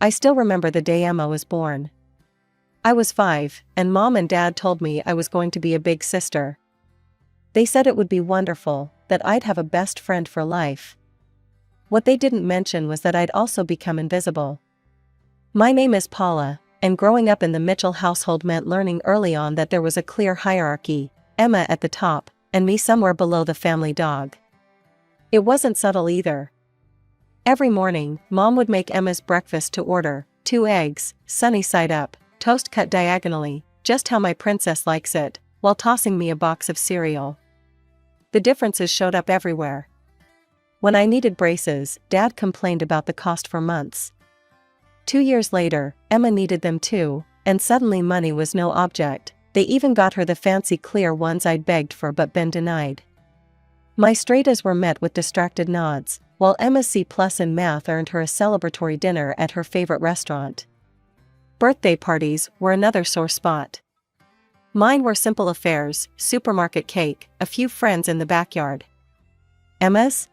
I still remember the day Emma was born. I was 5, and Mom and Dad told me I was going to be a big sister. They said it would be wonderful, that I'd have a best friend for life. What they didn't mention was that I'd also become invisible. My name is Paula, and growing up in the Mitchell household meant learning early on that there was a clear hierarchy, Emma at the top, and me somewhere below the family dog. It wasn't subtle either. Every morning, Mom would make Emma's breakfast to order: 2 eggs, sunny side up, toast cut diagonally, just how my princess likes it, while tossing me a box of cereal. The differences showed up everywhere. When I needed braces, Dad complained about the cost for months. 2 years later, Emma needed them too, and suddenly money was no object. They even got her the fancy clear ones I'd begged for but been denied. My straight A's were met with distracted nods, while Emma's C+ in math earned her a celebratory dinner at her favorite restaurant. Birthday parties were another sore spot. Mine were simple affairs: supermarket cake, a few friends in the backyard. Emma's?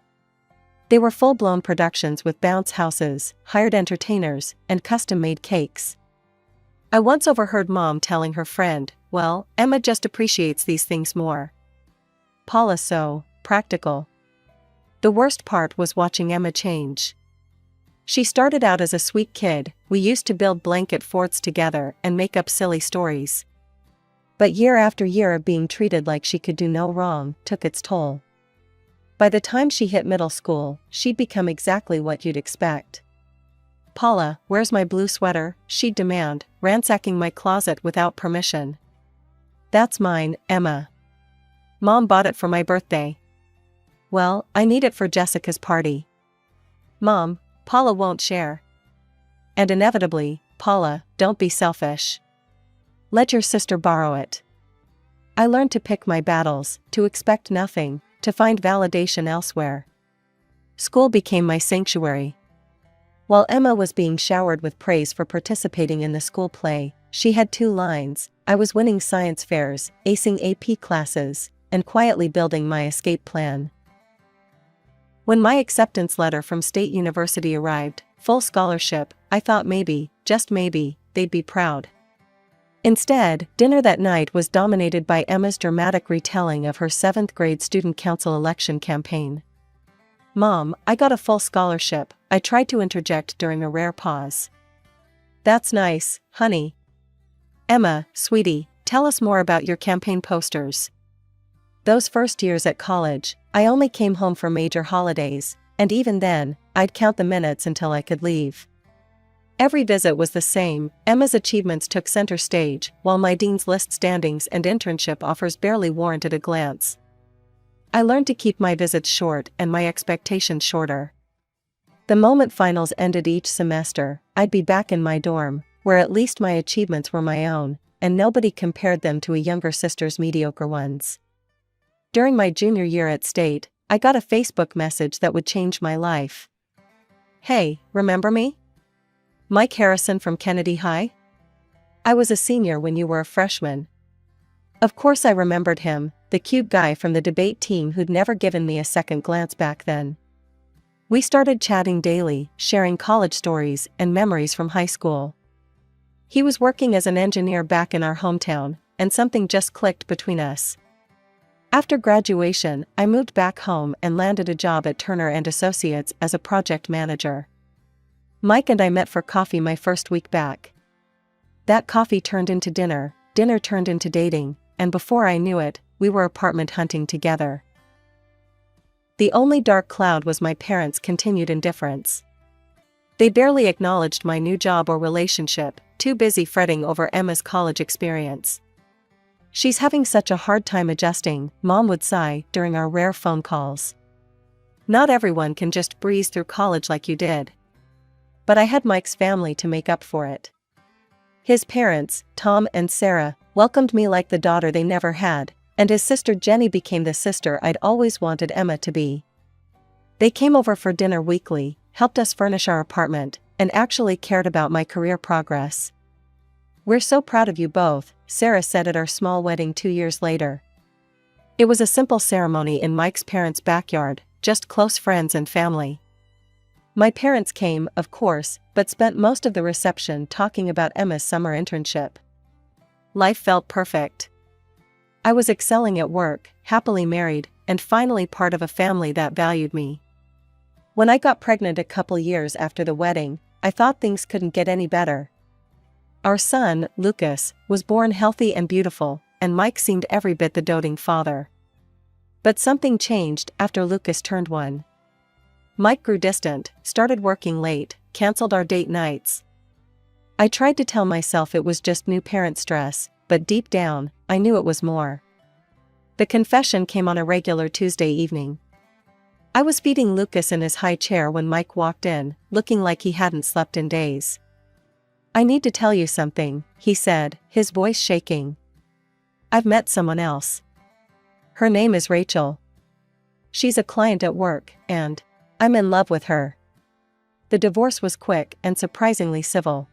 They were full-blown productions with bounce houses, hired entertainers, and custom-made cakes. I once overheard Mom telling her friend, "Well, Emma just appreciates these things more. Paula's so practical." The worst part was watching Emma change. She started out as a sweet kid. We used to build blanket forts together and make up silly stories. But year after year of being treated like she could do no wrong took its toll. By the time she hit middle school, she'd become exactly what you'd expect. "Paula, where's my blue sweater?" she'd demand, ransacking my closet without permission. "That's mine, Emma. Mom bought it for my birthday." "Well, I need it for Jessica's party." "Mom, Paula won't share." And inevitably, "Paula, don't be selfish. Let your sister borrow it." I learned to pick my battles, to expect nothing, to find validation elsewhere. School became my sanctuary. While Emma was being showered with praise for participating in the school play, she had 2 lines: I was winning science fairs, acing AP classes, and quietly building my escape plan. When my acceptance letter from State University arrived, full scholarship, I thought maybe, just maybe, they'd be proud. Instead, dinner that night was dominated by Emma's dramatic retelling of her 7th grade student council election campaign. "Mom, I got a full scholarship," I tried to interject during a rare pause. "That's nice, honey." "Emma, sweetie, tell us more about your campaign posters." Those first years at college, I only came home for major holidays, and even then, I'd count the minutes until I could leave. Every visit was the same. Emma's achievements took center stage, while my dean's list standings and internship offers barely warranted a glance. I learned to keep my visits short and my expectations shorter. The moment finals ended each semester, I'd be back in my dorm, where at least my achievements were my own, and nobody compared them to a younger sister's mediocre ones. During my junior year at State, I got a Facebook message that would change my life. "Hey, remember me? Mike Harrison from Kennedy High? I was a senior when you were a freshman." Of course I remembered him, the cute guy from the debate team who'd never given me a second glance back then. We started chatting daily, sharing college stories and memories from high school. He was working as an engineer back in our hometown, and something just clicked between us. After graduation, I moved back home and landed a job at Turner & Associates as a project manager. Mike and I met for coffee my first week back. That coffee turned into dinner, dinner turned into dating, and before I knew it, we were apartment hunting together. The only dark cloud was my parents' continued indifference. They barely acknowledged my new job or relationship, too busy fretting over Emma's college experience. "She's having such a hard time adjusting," Mom would sigh during our rare phone calls. "Not everyone can just breeze through college like you did." But I had Mike's family to make up for it. His parents, Tom and Sarah, welcomed me like the daughter they never had, and his sister Jenny became the sister I'd always wanted Emma to be. They came over for dinner weekly, helped us furnish our apartment, and actually cared about my career progress. "We're so proud of you both," Sarah said at our small wedding 2 years later. It was a simple ceremony in Mike's parents' backyard, just close friends and family. My parents came, of course, but spent most of the reception talking about Emma's summer internship. Life felt perfect. I was excelling at work, happily married, and finally part of a family that valued me. When I got pregnant a couple years after the wedding, I thought things couldn't get any better. Our son, Lucas, was born healthy and beautiful, and Mike seemed every bit the doting father. But something changed after Lucas turned 1. Mike grew distant, started working late, canceled our date nights. I tried to tell myself it was just new parent stress, but deep down, I knew it was more. The confession came on a regular Tuesday evening. I was feeding Lucas in his high chair when Mike walked in, looking like he hadn't slept in days. "I need to tell you something," he said, his voice shaking. "I've met someone else. Her name is Rachel. She's a client at work, and I'm in love with her." The divorce was quick and surprisingly civil.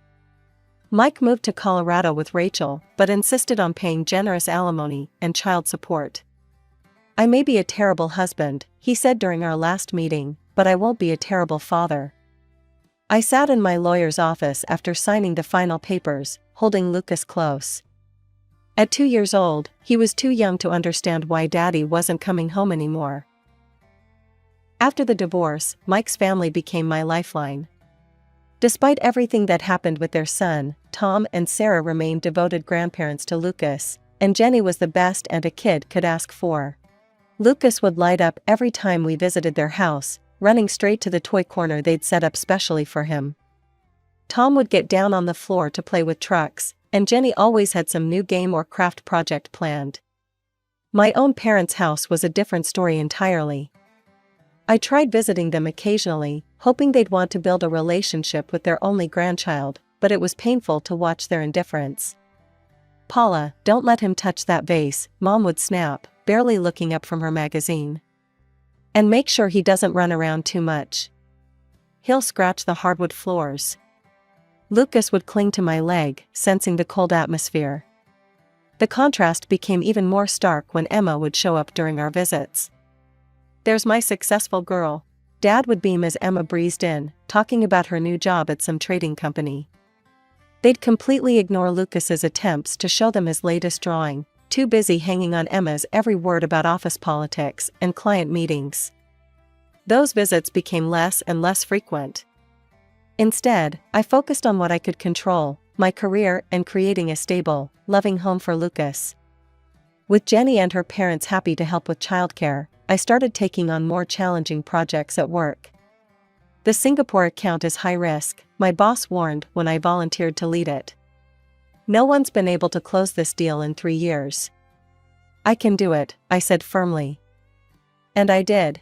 Mike moved to Colorado with Rachel, but insisted on paying generous alimony and child support. "I may be a terrible husband," he said during our last meeting, "but I won't be a terrible father." I sat in my lawyer's office after signing the final papers, holding Lucas close. At 2 years old, he was too young to understand why Daddy wasn't coming home anymore. After the divorce, Mike's family became my lifeline. Despite everything that happened with their son, Tom and Sarah remained devoted grandparents to Lucas, and Jenny was the best aunt a kid could ask for. Lucas would light up every time we visited their house, running straight to the toy corner they'd set up specially for him. Tom would get down on the floor to play with trucks, and Jenny always had some new game or craft project planned. My own parents' house was a different story entirely. I tried visiting them occasionally, hoping they'd want to build a relationship with their only grandchild, but it was painful to watch their indifference. "Paula, don't let him touch that vase," Mom would snap, barely looking up from her magazine. "And make sure he doesn't run around too much. He'll scratch the hardwood floors." Lucas would cling to my leg, sensing the cold atmosphere. The contrast became even more stark when Emma would show up during our visits. "There's my successful girl," Dad would beam as Emma breezed in, talking about her new job at some trading company. They'd completely ignore Lucas's attempts to show them his latest drawing, too busy hanging on Emma's every word about office politics and client meetings. Those visits became less and less frequent. Instead, I focused on what I could control, my career and creating a stable, loving home for Lucas. With Jenny and her parents happy to help with childcare, I started taking on more challenging projects at work. The Singapore account is high risk, my boss warned when I volunteered to lead it. "No one's been able to close this deal in 3 years." "I can do it," I said firmly. And I did.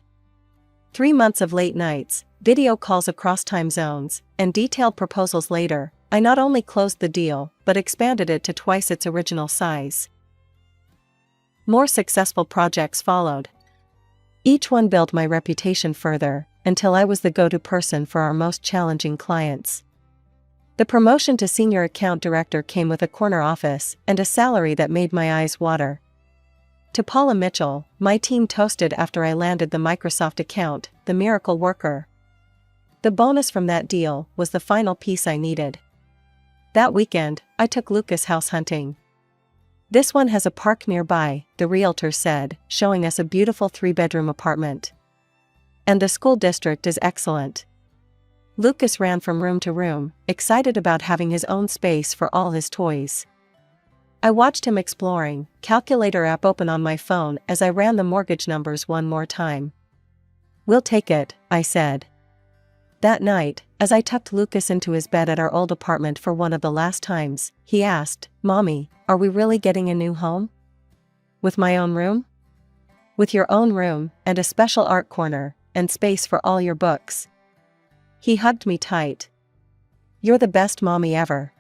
3 months of late nights, video calls across time zones, and detailed proposals later, I not only closed the deal, but expanded it to twice its original size. More successful projects followed. Each one built my reputation further, until I was the go-to person for our most challenging clients. The promotion to senior account director came with a corner office and a salary that made my eyes water. To Paula Mitchell, my team toasted after I landed the Microsoft account, the miracle worker. The bonus from that deal was the final piece I needed. That weekend, I took Lucas house hunting. "This one has a park nearby," the realtor said, showing us a beautiful 3-bedroom apartment. "And the school district is excellent." Lucas ran from room to room, excited about having his own space for all his toys. I watched him exploring, calculator app open on my phone as I ran the mortgage numbers one more time. "We'll take it," I said. That night, as I tucked Lucas into his bed at our old apartment for one of the last times, he asked, "Mommy, are we really getting a new home? With my own room?" "With your own room, and a special art corner, and space for all your books." He hugged me tight. "You're the best mommy ever."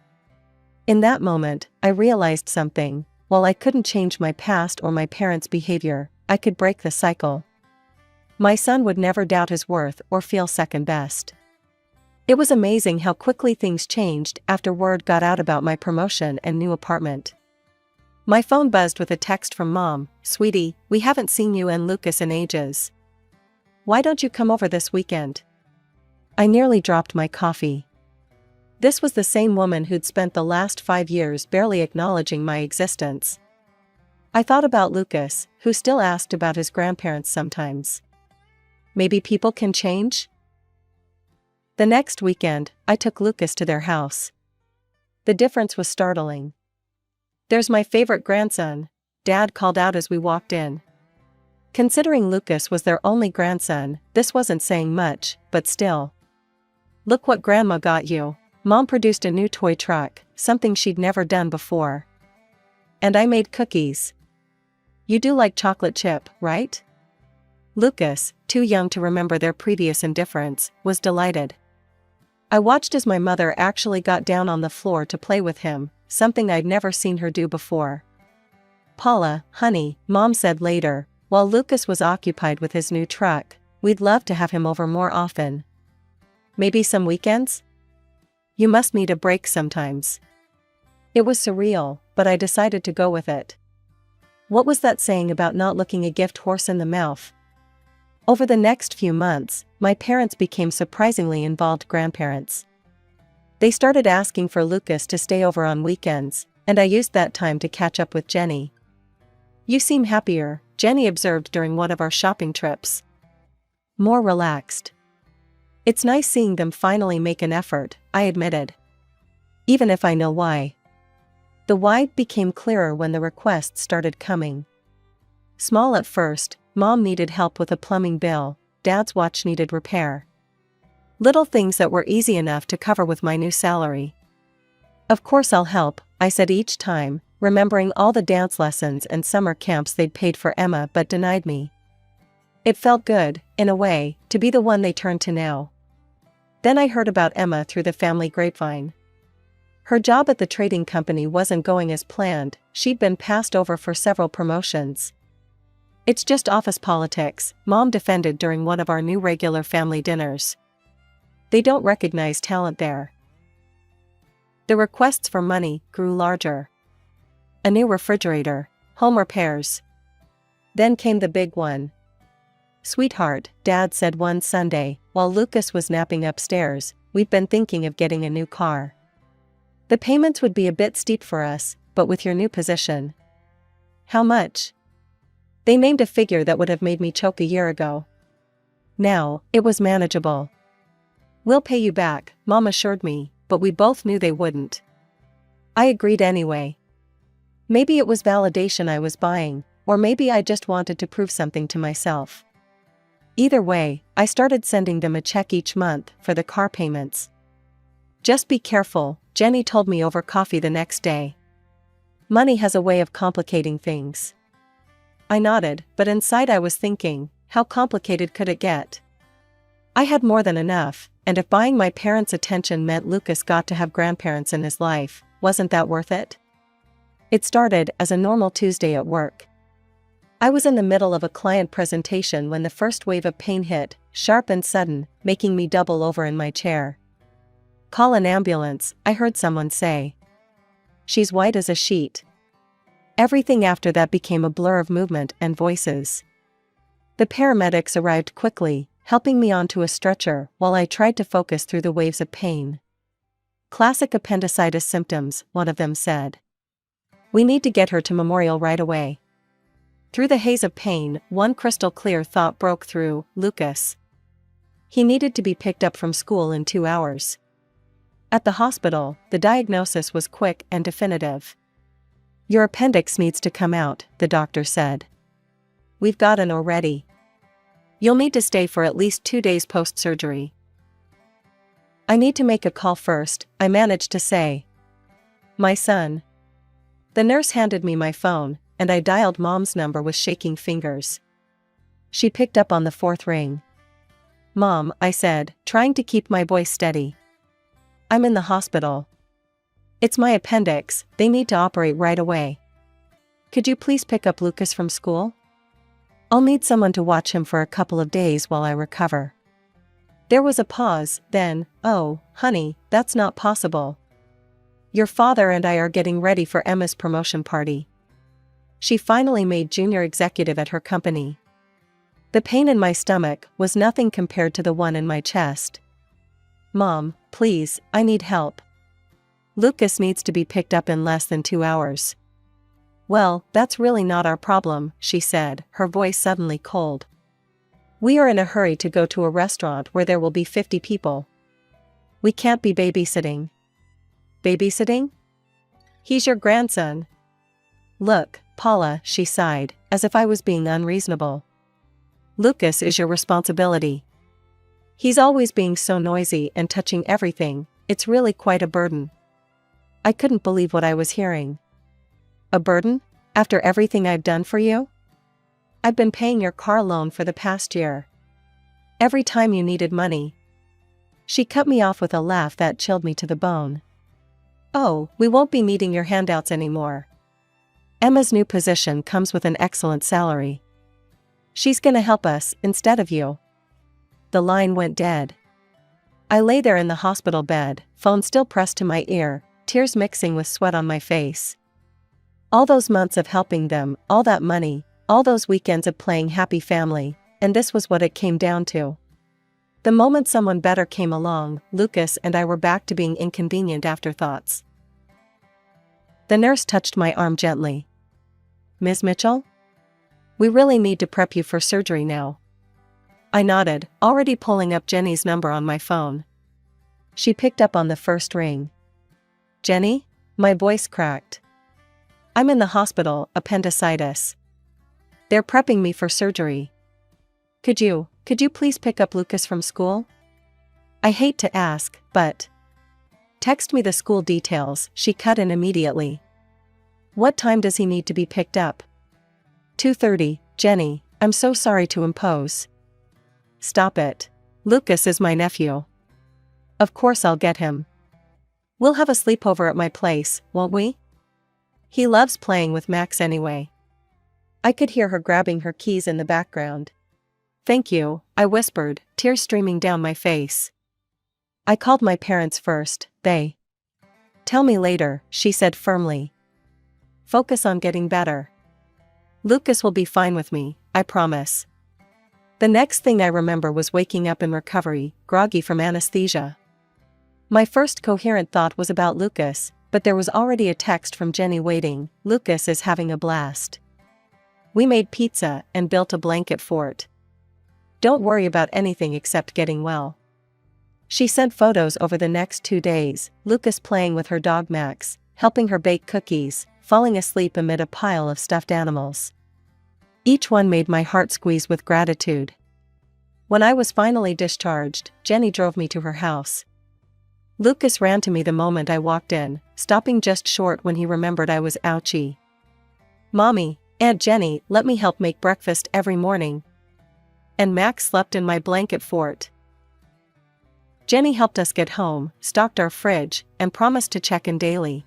In that moment, I realized something. While I couldn't change my past or my parents' behavior, I could break the cycle. My son would never doubt his worth or feel second best. It was amazing how quickly things changed after word got out about my promotion and new apartment. My phone buzzed with a text from Mom. "Sweetie, we haven't seen you and Lucas in ages. Why don't you come over this weekend?" I nearly dropped my coffee. This was the same woman who'd spent the last 5 years barely acknowledging my existence. I thought about Lucas, who still asked about his grandparents sometimes. Maybe people can change? The next weekend, I took Lucas to their house. The difference was startling. "There's my favorite grandson," Dad called out as we walked in. Considering Lucas was their only grandson, this wasn't saying much, but still. "Look what Grandma got you." Mom produced a new toy truck, something she'd never done before. "And I made cookies. You do like chocolate chip, right?" Lucas, too young to remember their previous indifference, was delighted. I watched as my mother actually got down on the floor to play with him, something I'd never seen her do before. "Paula, honey," Mom said later, while Lucas was occupied with his new truck, "we'd love to have him over more often. Maybe some weekends? You must need a break sometimes." It was surreal, but I decided to go with it. What was that saying about not looking a gift horse in the mouth? Over the next few months, my parents became surprisingly involved grandparents. They started asking for Lucas to stay over on weekends, and I used that time to catch up with Jenny. "You seem happier," Jenny observed during one of our shopping trips. "More relaxed." "It's nice seeing them finally make an effort," I admitted. "Even if I know why." The why became clearer when the requests started coming. Small at first, Mom needed help with a plumbing bill, Dad's watch needed repair. Little things that were easy enough to cover with my new salary. "Of course I'll help," I said each time, remembering all the dance lessons and summer camps they'd paid for Emma but denied me. It felt good, in a way, to be the one they turned to now. Then I heard about Emma through the family grapevine. Her job at the trading company wasn't going as planned, she'd been passed over for several promotions. "It's just office politics," Mom defended during one of our new regular family dinners. "They don't recognize talent there." The requests for money grew larger. A new refrigerator, home repairs. Then came the big one. "Sweetheart," Dad said one Sunday, while Lucas was napping upstairs, "we've been thinking of getting a new car. The payments would be a bit steep for us, but with your new position." "How much?" They named a figure that would have made me choke a year ago. Now, it was manageable. "We'll pay you back," Mom assured me, but we both knew they wouldn't. I agreed anyway. Maybe it was validation I was buying, or maybe I just wanted to prove something to myself. Either way, I started sending them a check each month for the car payments. "Just be careful," Jenny told me over coffee the next day. "Money has a way of complicating things." I nodded, but inside I was thinking, how complicated could it get? I had more than enough, and if buying my parents' attention meant Lucas got to have grandparents in his life, wasn't that worth it? It started as a normal Tuesday at work. I was in the middle of a client presentation when the first wave of pain hit, sharp and sudden, making me double over in my chair. "Call an ambulance," I heard someone say. "She's white as a sheet." Everything after that became a blur of movement and voices. The paramedics arrived quickly, helping me onto a stretcher while I tried to focus through the waves of pain. "Classic appendicitis symptoms," one of them said. "We need to get her to Memorial right away." Through the haze of pain, one crystal clear thought broke through: Lucas. He needed to be picked up from school in 2 hours. At the hospital, the diagnosis was quick and definitive. "Your appendix needs to come out," the doctor said. "We've got an already. You'll need to stay for at least 2 days post-surgery." "I need to make a call first," I managed to say. "My son." The nurse handed me my phone, and I dialed Mom's number with shaking fingers. She picked up on the 4th ring. "Mom," I said, trying to keep my voice steady. "I'm in the hospital. It's my appendix, they need to operate right away. Could you please pick up Lucas from school? I'll need someone to watch him for a couple of days while I recover." There was a pause, then, "Oh, honey, that's not possible. Your father and I are getting ready for Emma's promotion party. She finally made junior executive at her company." The pain in my stomach was nothing compared to the one in my chest. Mom, please, I need help. Lucas needs to be picked up in less than 2 hours. Well, that's really not our problem, she said, her voice suddenly cold. We are in a hurry to go to a restaurant where there will be 50 people. We can't be babysitting. Babysitting? He's your grandson. Look, Paula, she sighed, as if I was being unreasonable. Lucas is your responsibility. He's always being so noisy and touching everything, it's really quite a burden. I couldn't believe what I was hearing. A burden? After everything I've done for you? I've been paying your car loan for the past year. Every time you needed money. She cut me off with a laugh that chilled me to the bone. Oh, we won't be needing your handouts anymore. Emma's new position comes with an excellent salary. She's gonna help us, instead of you. The line went dead. I lay there in the hospital bed, phone still pressed to my ear, tears mixing with sweat on my face. All those months of helping them, all that money, all those weekends of playing happy family, and this was what it came down to. The moment someone better came along, Lucas and I were back to being inconvenient afterthoughts. The nurse touched my arm gently. Ms. Mitchell? We really need to prep you for surgery now. I nodded, already pulling up Jenny's number on my phone. She picked up on the first ring. Jenny? My voice cracked. I'm in the hospital, appendicitis. They're prepping me for surgery. Could you please pick up Lucas from school? I hate to ask, but... Text me the school details, she cut in immediately. What time does he need to be picked up? 2:30, Jenny, I'm so sorry to impose. Stop it. Lucas is my nephew. Of course I'll get him. We'll have a sleepover at my place, won't we? He loves playing with Max anyway. I could hear her grabbing her keys in the background. Thank you, I whispered, tears streaming down my face. I called my parents first, they. Tell me later, she said firmly. Focus on getting better. Lucas will be fine with me, I promise. The next thing I remember was waking up in recovery, groggy from anesthesia. My first coherent thought was about Lucas, but there was already a text from Jenny waiting. Lucas is having a blast. We made pizza and built a blanket fort. Don't worry about anything except getting well. She sent photos over the next 2 days, Lucas playing with her dog Max, helping her bake cookies, falling asleep amid a pile of stuffed animals. Each one made my heart squeeze with gratitude. When I was finally discharged, Jenny drove me to her house. Lucas ran to me the moment I walked in, stopping just short when he remembered I was ouchy. Mommy, Aunt Jenny, let me help make breakfast every morning. And Max slept in my blanket fort. Jenny helped us get home, stocked our fridge, and promised to check in daily.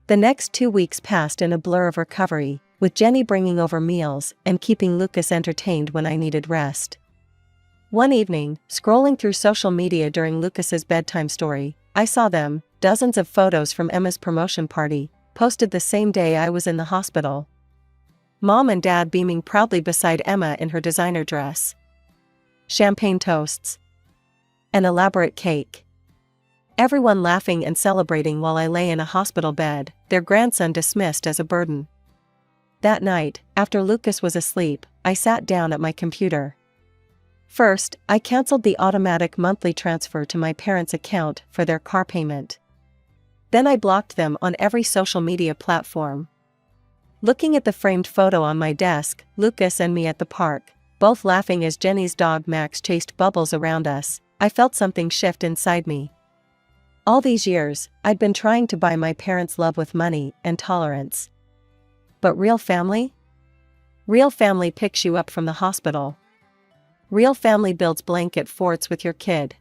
The next 2 weeks passed in a blur of recovery, with Jenny bringing over meals and keeping Lucas entertained when I needed rest. One evening, scrolling through social media during Lucas's bedtime story, I saw them, dozens of photos from Emma's promotion party, posted the same day I was in the hospital. Mom and Dad beaming proudly beside Emma in her designer dress. Champagne toasts. An elaborate cake. Everyone laughing and celebrating while I lay in a hospital bed, their grandson dismissed as a burden. That night, after Lucas was asleep, I sat down at my computer. First, I canceled the automatic monthly transfer to my parents' account for their car payment. Then I blocked them on every social media platform. Looking at the framed photo on my desk, Lucas and me at the park, both laughing as Jenny's dog Max chased bubbles around us, I felt something shift inside me. All these years, I'd been trying to buy my parents' love with money and tolerance. But real family? Real family picks you up from the hospital. Real family builds blanket forts with your kid.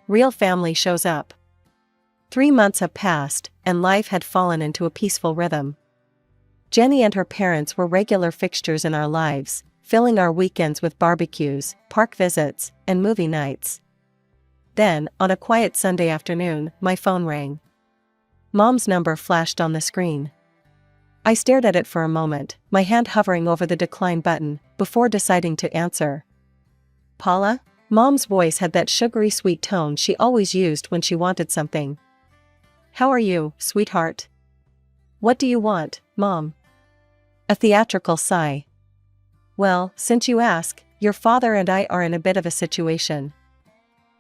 Real family shows up. 3 months have passed, and life had fallen into a peaceful rhythm. Jenny and her parents were regular fixtures in our lives, filling our weekends with barbecues, park visits, and movie nights. Then, on a quiet Sunday afternoon, my phone rang. Mom's number flashed on the screen. I stared at it for a moment, my hand hovering over the decline button, before deciding to answer. Paula? Mom's voice had that sugary sweet tone she always used when she wanted something. "How are you, sweetheart? What do you want, Mom?" A theatrical sigh. "Well, since you ask, your father and I are in a bit of a situation.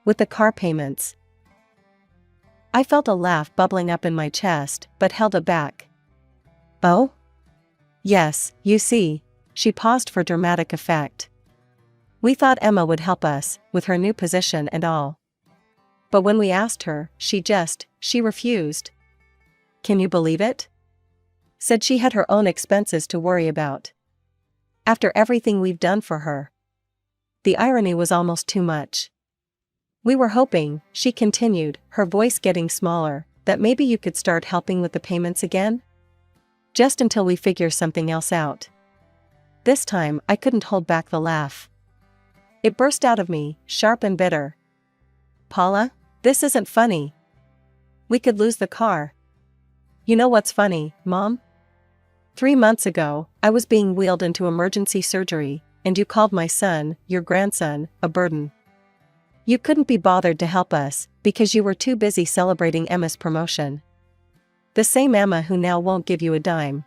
With the car payments." I felt a laugh bubbling up in my chest, but held it back. "Oh? Yes, you see." She paused for dramatic effect. "We thought Emma would help us, with her new position and all. But when we asked her, she refused. Can you believe it? Said she had her own expenses to worry about. After everything we've done for her." The irony was almost too much. "We were hoping," she continued, her voice getting smaller, "that maybe you could start helping with the payments again? Just until we figure something else out." This time, I couldn't hold back the laugh. It burst out of me, sharp and bitter. "Paula, this isn't funny. We could lose the car." "You know what's funny, Mom? 3 months ago, I was being wheeled into emergency surgery, and you called my son, your grandson, a burden. You couldn't be bothered to help us, because you were too busy celebrating Emma's promotion. The same Emma who now won't give you a dime.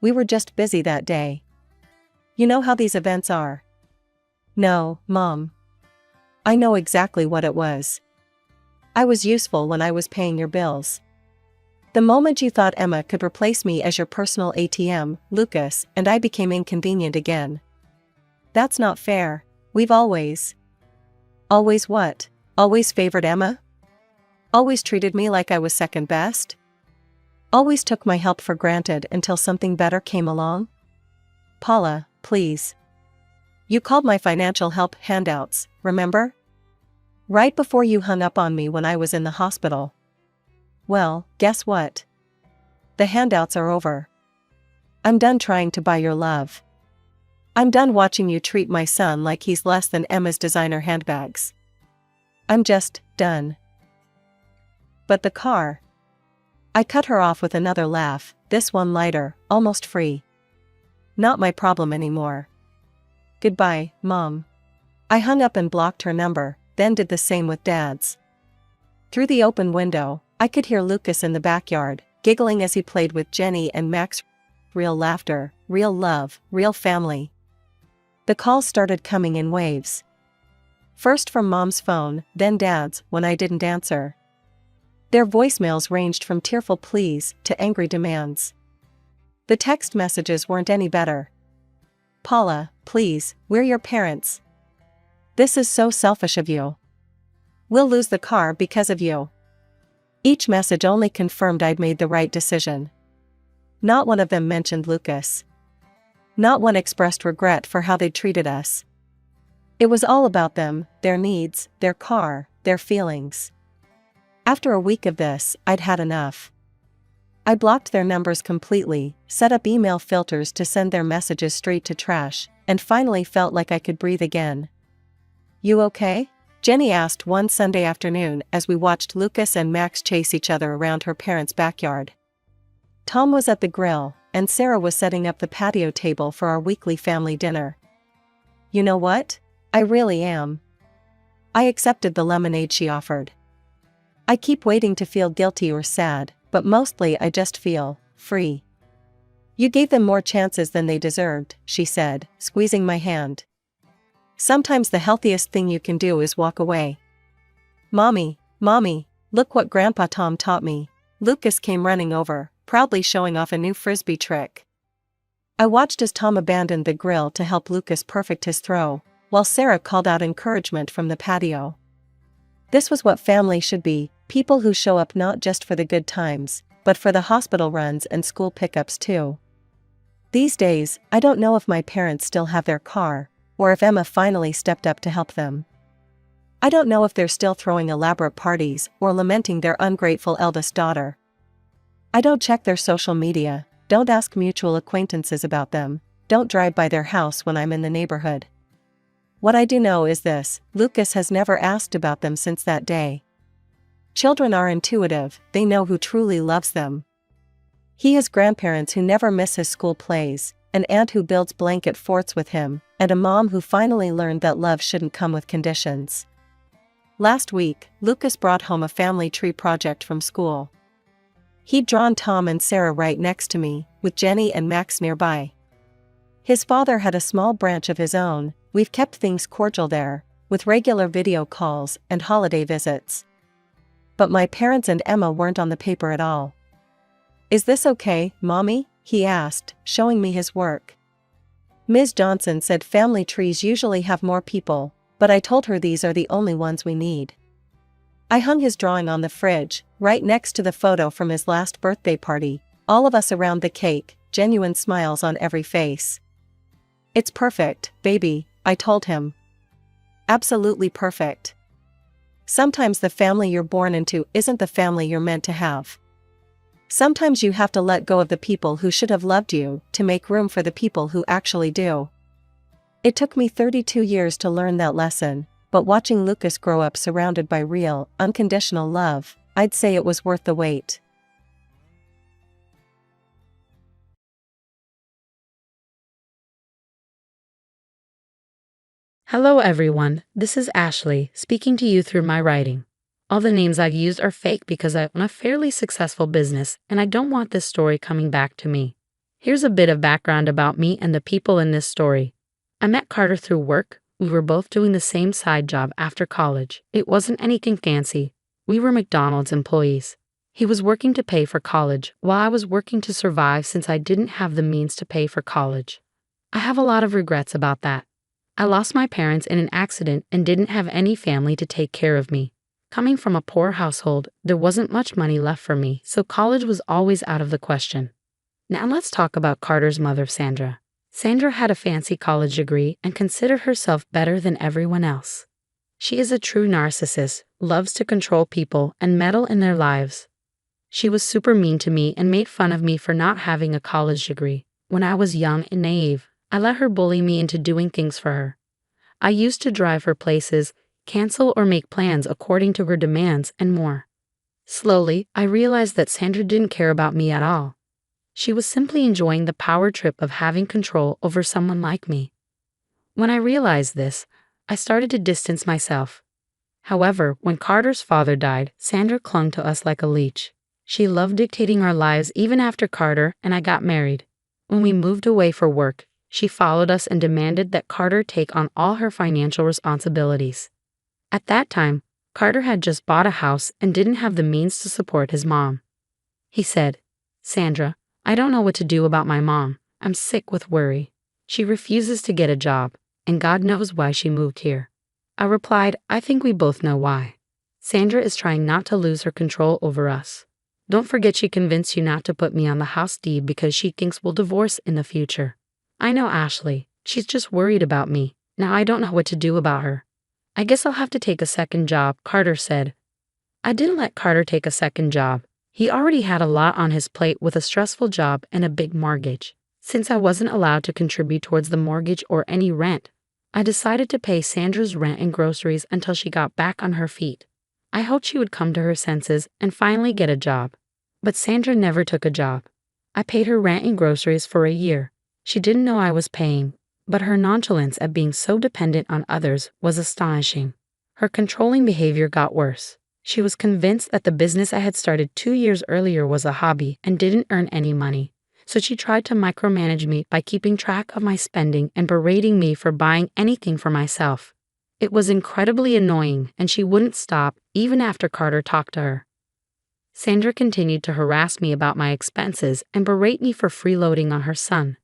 We were just busy that day. You know how these events are." "No, Mom. I know exactly what it was. I was useful when I was paying your bills. The moment you thought Emma could replace me as your personal ATM, Lucas and I became inconvenient again. That's not fair. We've always..." "Always what? Always favored Emma? Always treated me like I was second best? Always took my help for granted until something better came along? Paula, please. You called my financial help handouts, remember? Right before you hung up on me when I was in the hospital. Well, guess what? The handouts are over. I'm done trying to buy your love. I'm done watching you treat my son like he's less than Emma's designer handbags. I'm just done." "But the car..." I cut her off with another laugh, this one lighter, almost free. "Not my problem anymore. Goodbye, Mom." I hung up and blocked her number, then did the same with Dad's. Through the open window, I could hear Lucas in the backyard, giggling as he played with Jenny and Max. Real laughter, real love, real family. The calls started coming in waves. First from Mom's phone, then Dad's, when I didn't answer. Their voicemails ranged from tearful pleas to angry demands. The text messages weren't any better. "Paula, please, we're your parents. This is so selfish of you. We'll lose the car because of you." Each message only confirmed I'd made the right decision. Not one of them mentioned Lucas. Not one expressed regret for how they'd treated us. It was all about them, their needs, their car, their feelings. After a week of this, I'd had enough. I blocked their numbers completely, set up email filters to send their messages straight to trash, and finally felt like I could breathe again. "You okay?" Jenny asked one Sunday afternoon as we watched Lucas and Max chase each other around her parents' backyard. Tom was at the grill, and Sarah was setting up the patio table for our weekly family dinner. "You know what? I really am." I accepted the lemonade she offered. I keep waiting to feel guilty or sad, but mostly I just feel free. "You gave them more chances than they deserved," she said, squeezing my hand. "Sometimes the healthiest thing you can do is walk away." Mommy, look what Grandpa Tom taught me." Lucas came running over, proudly showing off a new frisbee trick. I watched as Tom abandoned the grill to help Lucas perfect his throw, while Sarah called out encouragement from the patio. This was what family should be, people who show up not just for the good times, but for the hospital runs and school pickups too. These days, I don't know if my parents still have their car, or if Emma finally stepped up to help them. I don't know if they're still throwing elaborate parties or lamenting their ungrateful eldest daughter. I don't check their social media, don't ask mutual acquaintances about them, don't drive by their house when I'm in the neighborhood. What I do know is this: Lucas has never asked about them since that day. Children are intuitive, they know who truly loves them. He has grandparents who never miss his school plays, an aunt who builds blanket forts with him, and a mom who finally learned that love shouldn't come with conditions. Last week, Lucas brought home a family tree project from school. He'd drawn Tom and Sarah right next to me, with Jenny and Max nearby. His father had a small branch of his own. We've kept things cordial there, with regular video calls and holiday visits. But my parents and Emma weren't on the paper at all. "Is this okay, Mommy?" he asked, showing me his work. Ms. Johnson said family trees usually have more people, but I told her these are the only ones we need. I hung his drawing on the fridge, right next to the photo from his last birthday party, all of us around the cake, genuine smiles on every face. "It's perfect, baby," I told him. "Absolutely perfect. Sometimes the family you're born into isn't the family you're meant to have. Sometimes you have to let go of the people who should have loved you to make room for the people who actually do." It took me 32 years to learn that lesson, but watching Lucas grow up surrounded by real, unconditional love, I'd say it was worth the wait. Hello everyone, this is Ashley, speaking to you through my writing. All the names I've used are fake because I own a fairly successful business and I don't want this story coming back to me. Here's a bit of background about me and the people in this story. I met Carter through work. We were both doing the same side job after college. It wasn't anything fancy. We were McDonald's employees. He was working to pay for college, while I was working to survive since I didn't have the means to pay for college. I have a lot of regrets about that. I lost my parents in an accident and didn't have any family to take care of me. Coming from a poor household, there wasn't much money left for me, so college was always out of the question. Now let's talk about Carter's mother, Sandra. Sandra had a fancy college degree and considered herself better than everyone else. She is a true narcissist, loves to control people and meddle in their lives. She was super mean to me and made fun of me for not having a college degree. When I was young and naive, I let her bully me into doing things for her. I used to drive her places, cancel or make plans according to her demands, and more. Slowly, I realized that Sandra didn't care about me at all. She was simply enjoying the power trip of having control over someone like me. When I realized this, I started to distance myself. However, when Carter's father died, Sandra clung to us like a leech. She loved dictating our lives even after Carter and I got married. When we moved away for work, she followed us and demanded that Carter take on all her financial responsibilities. At that time, Carter had just bought a house and didn't have the means to support his mom. He said, "Sandra, I don't know what to do about my mom. I'm sick with worry. She refuses to get a job, and God knows why she moved here." I replied, "I think we both know why. Sandra is trying not to lose her control over us. Don't forget she convinced you not to put me on the house deed because she thinks we'll divorce in the future." "I know, Ashley. She's just worried about me. Now I don't know what to do about her." "I guess I'll have to take a second job," Carter said. I didn't let Carter take a second job. He already had a lot on his plate with a stressful job and a big mortgage. Since I wasn't allowed to contribute towards the mortgage or any rent, I decided to pay Sandra's rent and groceries until she got back on her feet. I hoped she would come to her senses and finally get a job. But Sandra never took a job. I paid her rent and groceries for a year. She didn't know I was paying, but her nonchalance at being so dependent on others was astonishing. Her controlling behavior got worse. She was convinced that the business I had started 2 years earlier was a hobby and didn't earn any money. So she tried to micromanage me by keeping track of my spending and berating me for buying anything for myself. It was incredibly annoying, and she wouldn't stop even after Carter talked to her. Sandra continued to harass me about my expenses and berate me for freeloading on her son.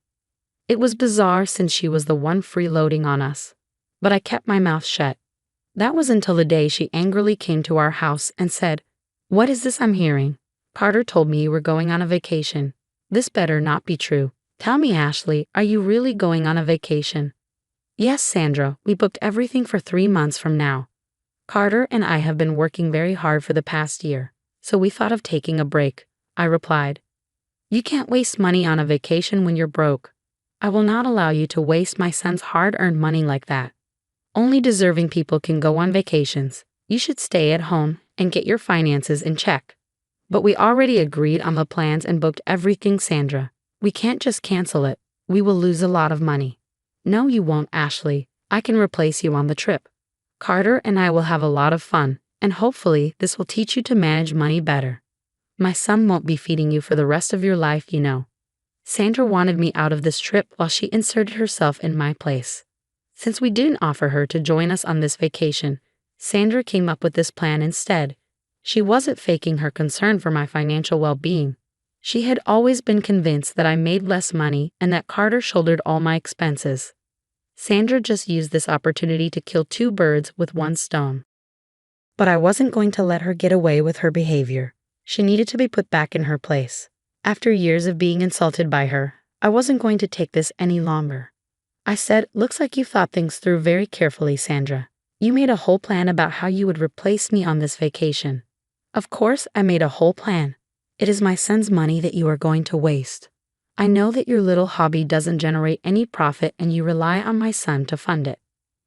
It was bizarre since she was the one freeloading on us. But I kept my mouth shut. That was until the day she angrily came to our house and said, "What is this I'm hearing? Carter told me you were going on a vacation. This better not be true. Tell me, Ashley, are you really going on a vacation?" "Yes, Sandra, we booked everything for 3 months from now. Carter and I have been working very hard for the past year, so we thought of taking a break," I replied. "You can't waste money on a vacation when you're broke. I will not allow you to waste my son's hard-earned money like that. Only deserving people can go on vacations. You should stay at home and get your finances in check." "But we already agreed on the plans and booked everything, Sandra. We can't just cancel it. We will lose a lot of money." No, you won't, Ashley. I can replace you on the trip. Carter and I will have a lot of fun, and hopefully this will teach you to manage money better. My son won't be feeding you for the rest of your life, you know. Sandra wanted me out of this trip while she inserted herself in my place. Since we didn't offer her to join us on this vacation, Sandra came up with this plan instead. She wasn't faking her concern for my financial well-being. She had always been convinced that I made less money and that Carter shouldered all my expenses. Sandra just used this opportunity to kill two birds with one stone. But I wasn't going to let her get away with her behavior. She needed to be put back in her place. After years of being insulted by her, I wasn't going to take this any longer. I said, "Looks like you thought things through very carefully, Sandra. You made a whole plan about how you would replace me on this vacation." "Of course, I made a whole plan. It is my son's money that you are going to waste. I know that your little hobby doesn't generate any profit and you rely on my son to fund it.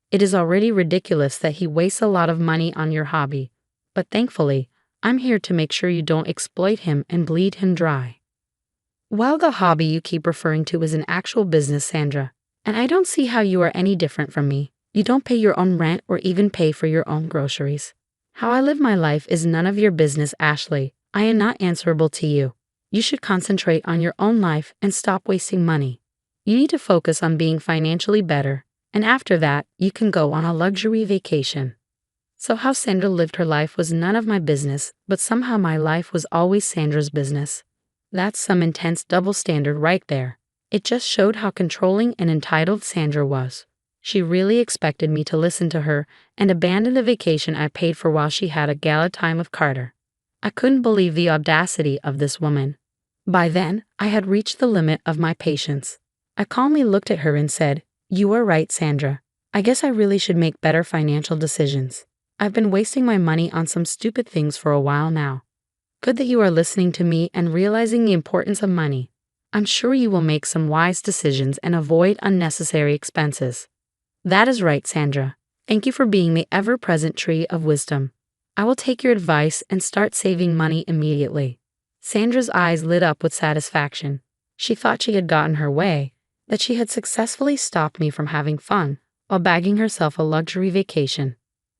It is already ridiculous that he wastes a lot of money on your hobby, but thankfully, I'm here to make sure you don't exploit him and bleed him dry." Well, the hobby you keep referring to is an actual business, Sandra, and I don't see how you are any different from me. You don't pay your own rent or even pay for your own groceries. How I live my life is none of your business, Ashley. I am not answerable to you. You should concentrate on your own life and stop wasting money. You need to focus on being financially better, and after that, you can go on a luxury vacation. So how Sandra lived her life was none of my business, but somehow my life was always Sandra's business. That's some intense double standard right there. It just showed how controlling and entitled Sandra was. She really expected me to listen to her and abandon the vacation I paid for while she had a gala time with Carter. I couldn't believe the audacity of this woman. By then, I had reached the limit of my patience. I calmly looked at her and said, "You are right, Sandra. I guess I really should make better financial decisions. I've been wasting my money on some stupid things for a while now. Good that you are listening to me and realizing the importance of money. I'm sure you will make some wise decisions and avoid unnecessary expenses." "That is right, Sandra. Thank you for being the ever-present tree of wisdom. I will take your advice and start saving money immediately." Sandra's eyes lit up with satisfaction. She thought she had gotten her way, that she had successfully stopped me from having fun while bagging herself a luxury vacation.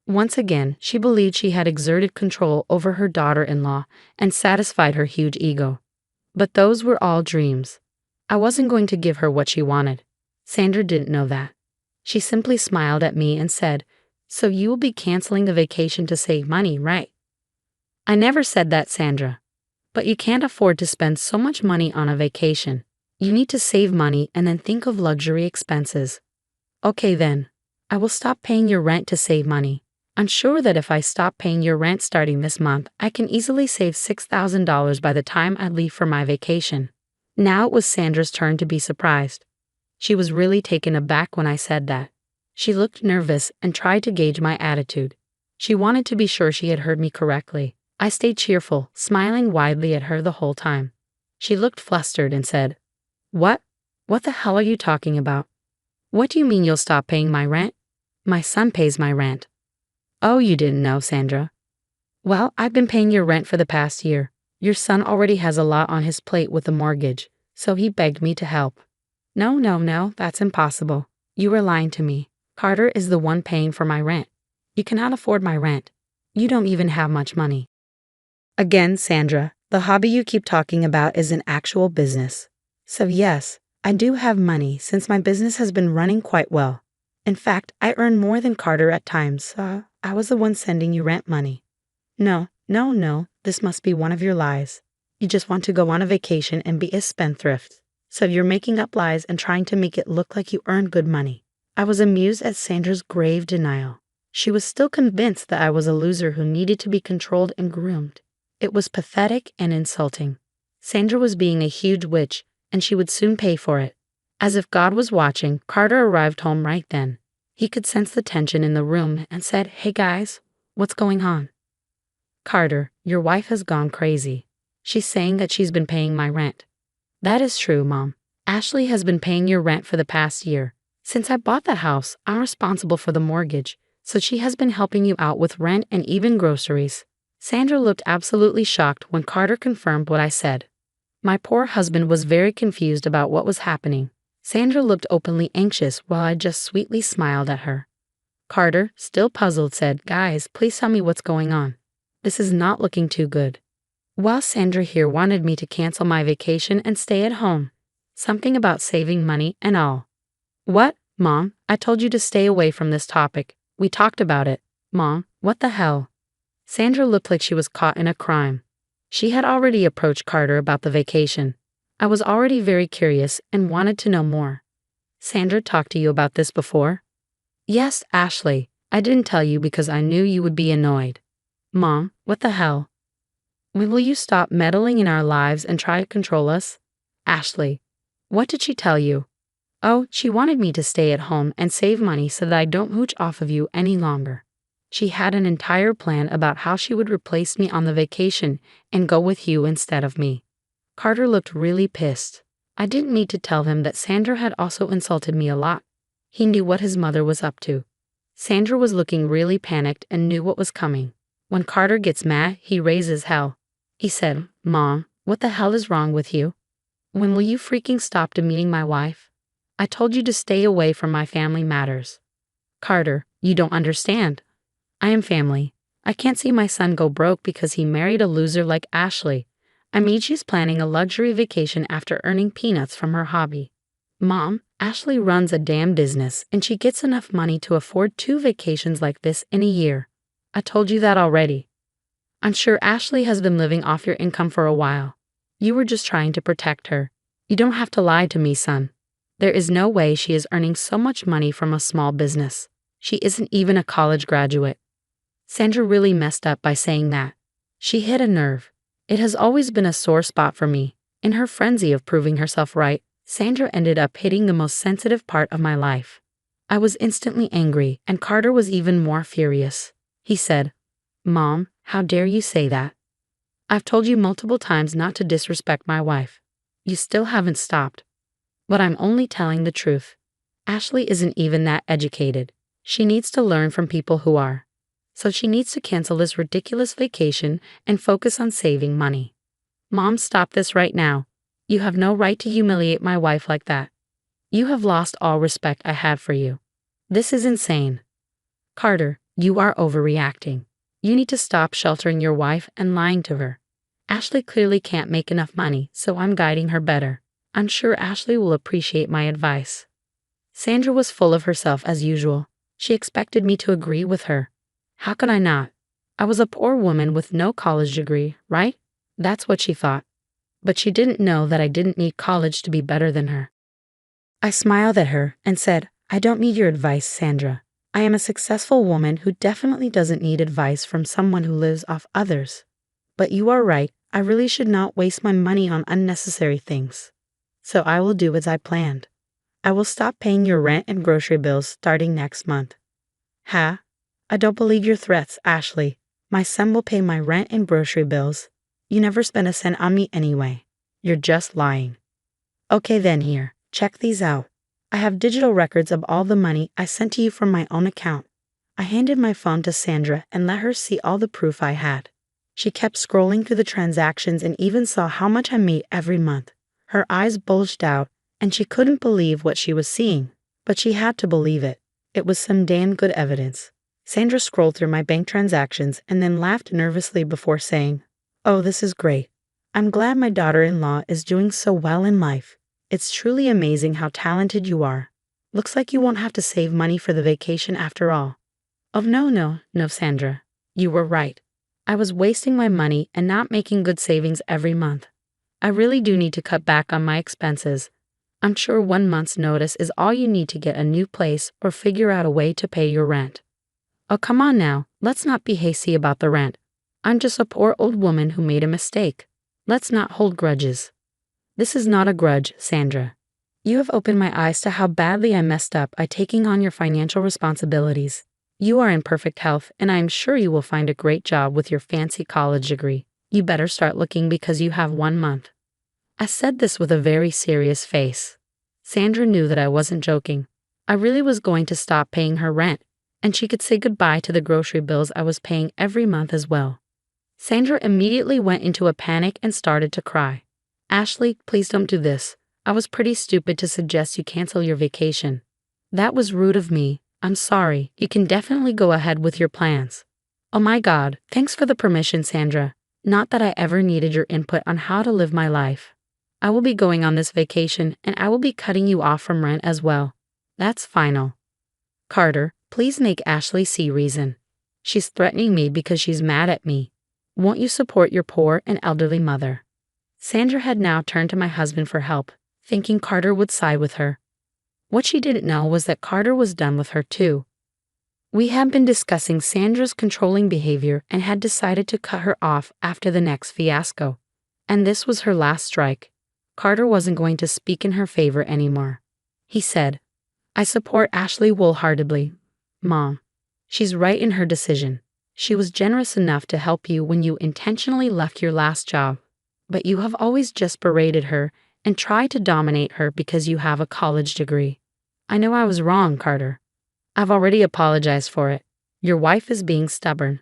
Once again, she believed she had exerted control over her daughter-in-law and satisfied her huge ego. But those were all dreams. I wasn't going to give her what she wanted. Sandra didn't know that. She simply smiled at me and said, "So you will be canceling the vacation to save money, right?" "I never said that, Sandra. But you can't afford to spend so much money on a vacation. You need to save money and then think of luxury expenses." "Okay then. I will stop paying your rent to save money. I'm sure that if I stop paying your rent starting this month, I can easily save $6,000 by the time I leave for my vacation." Now it was Sandra's turn to be surprised. She was really taken aback when I said that. She looked nervous and tried to gauge my attitude. She wanted to be sure she had heard me correctly. I stayed cheerful, smiling widely at her the whole time. She looked flustered and said, "What? What the hell are you talking about? What do you mean you'll stop paying my rent? My son pays my rent." "Oh, you didn't know, Sandra? Well, I've been paying your rent for the past year. Your son already has a lot on his plate with the mortgage, so he begged me to help." No, that's impossible. You are lying to me. Carter is the one paying for my rent. You cannot afford my rent. You don't even have much money." Again, Sandra, the hobby you keep talking about is an actual business. So yes, I do have money since my business has been running quite well. In fact, I earn more than Carter at times, so I was the one sending you rent money. No, this must be one of your lies. You just want to go on a vacation and be a spendthrift. So you're making up lies and trying to make it look like you earn good money. I was amused at Sandra's grave denial. She was still convinced that I was a loser who needed to be controlled and groomed. It was pathetic and insulting. Sandra was being a huge witch, and she would soon pay for it. As if God was watching, Carter arrived home right then. He could sense the tension in the room and said, "Hey guys, what's going on?" "Carter, your wife has gone crazy. She's saying that she's been paying my rent." "That is true, Mom. Ashley has been paying your rent for the past year. Since I bought that house, I'm responsible for the mortgage, so she has been helping you out with rent and even groceries." Sandra looked absolutely shocked when Carter confirmed what I said. My poor husband was very confused about what was happening. Sandra looked openly anxious while I just sweetly smiled at her. Carter, still puzzled, said, "Guys, please tell me what's going on. This is not looking too good." While Sandra here wanted me to cancel my vacation and stay at home. Something about saving money and all. What, Mom? I told you to stay away from this topic. We talked about it. Mom, what the hell? Sandra looked like she was caught in a crime. She had already approached Carter about the vacation. I was already very curious and wanted to know more. Sandra talked to you about this before? Yes, Ashley. I didn't tell you because I knew you would be annoyed. Mom, what the hell? When will you stop meddling in our lives and try to control us? Ashley, what did she tell you? Oh, she wanted me to stay at home and save money so that I don't mooch off of you any longer. She had an entire plan about how she would replace me on the vacation and go with you instead of me. Carter looked really pissed. I didn't need to tell him that Sandra had also insulted me a lot. He knew what his mother was up to. Sandra was looking really panicked and knew what was coming. When Carter gets mad, he raises hell. He said, "Mom, what the hell is wrong with you? When will you freaking stop demeaning my wife? I told you to stay away from my family matters." Carter, you don't understand. I am family. I can't see my son go broke because he married a loser like Ashley. I mean, she's planning a luxury vacation after earning peanuts from her hobby. Mom, Ashley runs a damn business and she gets enough money to afford 2 vacations like this in a year. I told you that already. I'm sure Ashley has been living off your income for a while. You were just trying to protect her. You don't have to lie to me, son. There is no way she is earning so much money from a small business. She isn't even a college graduate. Sandra really messed up by saying that. She hit a nerve. It has always been a sore spot for me. In her frenzy of proving herself right, Sandra ended up hitting the most sensitive part of my life. I was instantly angry, and Carter was even more furious. He said, "Mom, how dare you say that? I've told you multiple times not to disrespect my wife. You still haven't stopped. But I'm only telling the truth. Ashley isn't even that educated. She needs to learn from people who are. So she needs to cancel this ridiculous vacation and focus on saving money. Mom, stop this right now. You have no right to humiliate my wife like that. You have lost all respect I had for you. This is insane. Carter, you are overreacting. You need to stop sheltering your wife and lying to her. Ashley clearly can't make enough money, so I'm guiding her better. I'm sure Ashley will appreciate my advice." Sandra was full of herself as usual. She expected me to agree with her. How could I not? I was a poor woman with no college degree, right? That's what she thought. But she didn't know that I didn't need college to be better than her. I smiled at her and said, "I don't need your advice, Sandra. I am a successful woman who definitely doesn't need advice from someone who lives off others. But you are right, I really should not waste my money on unnecessary things. So I will do as I planned. I will stop paying your rent and grocery bills starting next month." "Ha? I don't believe your threats, Ashley. My son will pay my rent and grocery bills. You never spent a cent on me anyway. You're just lying." "Okay then, here, check these out. I have digital records of all the money I sent to you from my own account." I handed my phone to Sandra and let her see all the proof I had. She kept scrolling through the transactions and even saw how much I made every month. Her eyes bulged out, and she couldn't believe what she was seeing. But she had to believe it. It was some damn good evidence. Sandra scrolled through my bank transactions and then laughed nervously before saying, "Oh, this is great. I'm glad my daughter-in-law is doing so well in life. It's truly amazing how talented you are. Looks like you won't have to save money for the vacation after all." "Oh, no, Sandra. You were right. I was wasting my money and not making good savings every month. I really do need to cut back on my expenses. I'm sure 1 month's notice is all you need to get a new place or figure out a way to pay your rent." "Oh, come on now, let's not be hasty about the rent. I'm just a poor old woman who made a mistake. Let's not hold grudges." "This is not a grudge, Sandra. You have opened my eyes to how badly I messed up by taking on your financial responsibilities. You are in perfect health, and I am sure you will find a great job with your fancy college degree. You better start looking because you have 1 month. I said this with a very serious face. Sandra knew that I wasn't joking. I really was going to stop paying her rent, and she could say goodbye to the grocery bills I was paying every month as well. Sandra immediately went into a panic and started to cry. "Ashley, please don't do this. I was pretty stupid to suggest you cancel your vacation. That was rude of me. I'm sorry. You can definitely go ahead with your plans. Oh my God, thanks for the permission, Sandra. Not that I ever needed your input on how to live my life. I will be going on this vacation and I will be cutting you off from rent as well. That's final. Carter, please make Ashley see reason. She's threatening me because she's mad at me. Won't you support your poor and elderly mother? Sandra had now turned to my husband for help, thinking Carter would side with her. What she didn't know was that Carter was done with her too. We had been discussing Sandra's controlling behavior and had decided to cut her off after the next fiasco. And this was her last strike. Carter wasn't going to speak in her favor anymore. He said, I support Ashley wholeheartedly, Mom. She's right in her decision. She was generous enough to help you when you intentionally left your last job. But you have always just berated her and tried to dominate her because you have a college degree. I know I was wrong, Carter. I've already apologized for it. Your wife is being stubborn.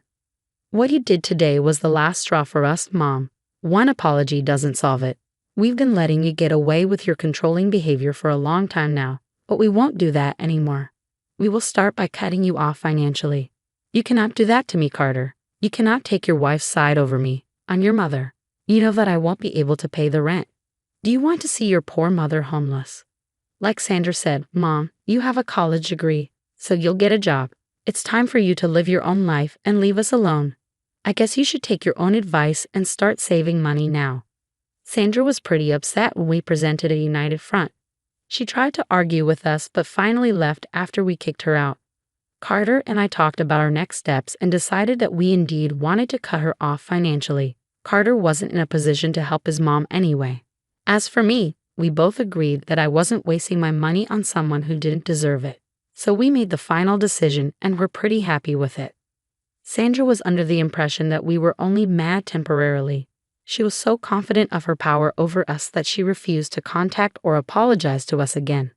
What you did today was the last straw for us, Mom. One apology doesn't solve it. We've been letting you get away with your controlling behavior for a long time now, but we won't do that anymore. We will start by cutting you off financially. You cannot do that to me, Carter. You cannot take your wife's side over me. I'm your mother. You know that I won't be able to pay the rent. Do you want to see your poor mother homeless? Like Sandra said, Mom, you have a college degree, so you'll get a job. It's time for you to live your own life and leave us alone. I guess you should take your own advice and start saving money now. Sandra was pretty upset when we presented a united front. She tried to argue with us but finally left after we kicked her out. Carter and I talked about our next steps and decided that we indeed wanted to cut her off financially. Carter wasn't in a position to help his mom anyway. As for me, we both agreed that I wasn't wasting my money on someone who didn't deserve it. So we made the final decision and were pretty happy with it. Sandra was under the impression that we were only mad temporarily. She was so confident of her power over us that she refused to contact or apologize to us again.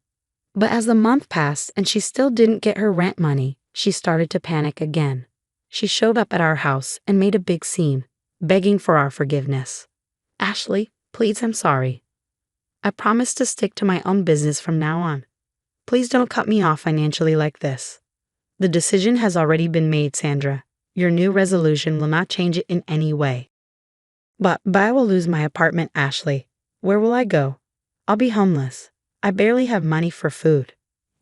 But as the month passed and she still didn't get her rent money, she started to panic again. She showed up at our house and made a big scene, begging for our forgiveness. Ashley, please, I'm sorry. I promise to stick to my own business from now on. Please don't cut me off financially like this. The decision has already been made, Sandra. Your new resolution will not change it in any way. But I will lose my apartment, Ashley. Where will I go? I'll be homeless. I barely have money for food.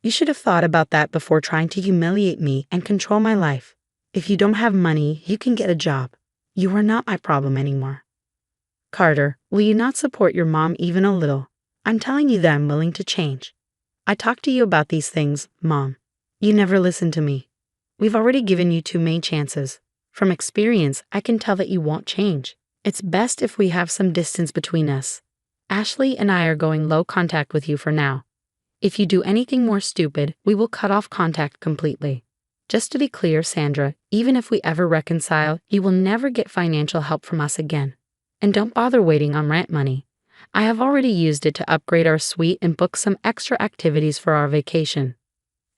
You should have thought about that before trying to humiliate me and control my life. If you don't have money, you can get a job. You are not my problem anymore. Carter, will you not support your mom even a little? I'm telling you that I'm willing to change. I talked to you about these things, Mom. You never listened to me. We've already given you 2 main chances. From experience, I can tell that you won't change. It's best if we have some distance between us. Ashley and I are going low contact with you for now. If you do anything more stupid, we will cut off contact completely. Just to be clear, Sandra, even if we ever reconcile, you will never get financial help from us again. And don't bother waiting on rent money. I have already used it to upgrade our suite and book some extra activities for our vacation.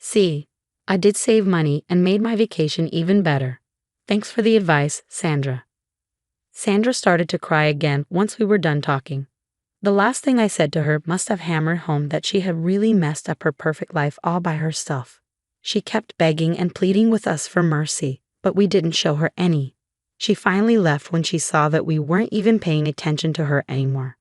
See, I did save money and made my vacation even better. Thanks for the advice, Sandra. Sandra started to cry again once we were done talking. The last thing I said to her must have hammered home that she had really messed up her perfect life all by herself. She kept begging and pleading with us for mercy, but we didn't show her any. She finally left when she saw that we weren't even paying attention to her anymore.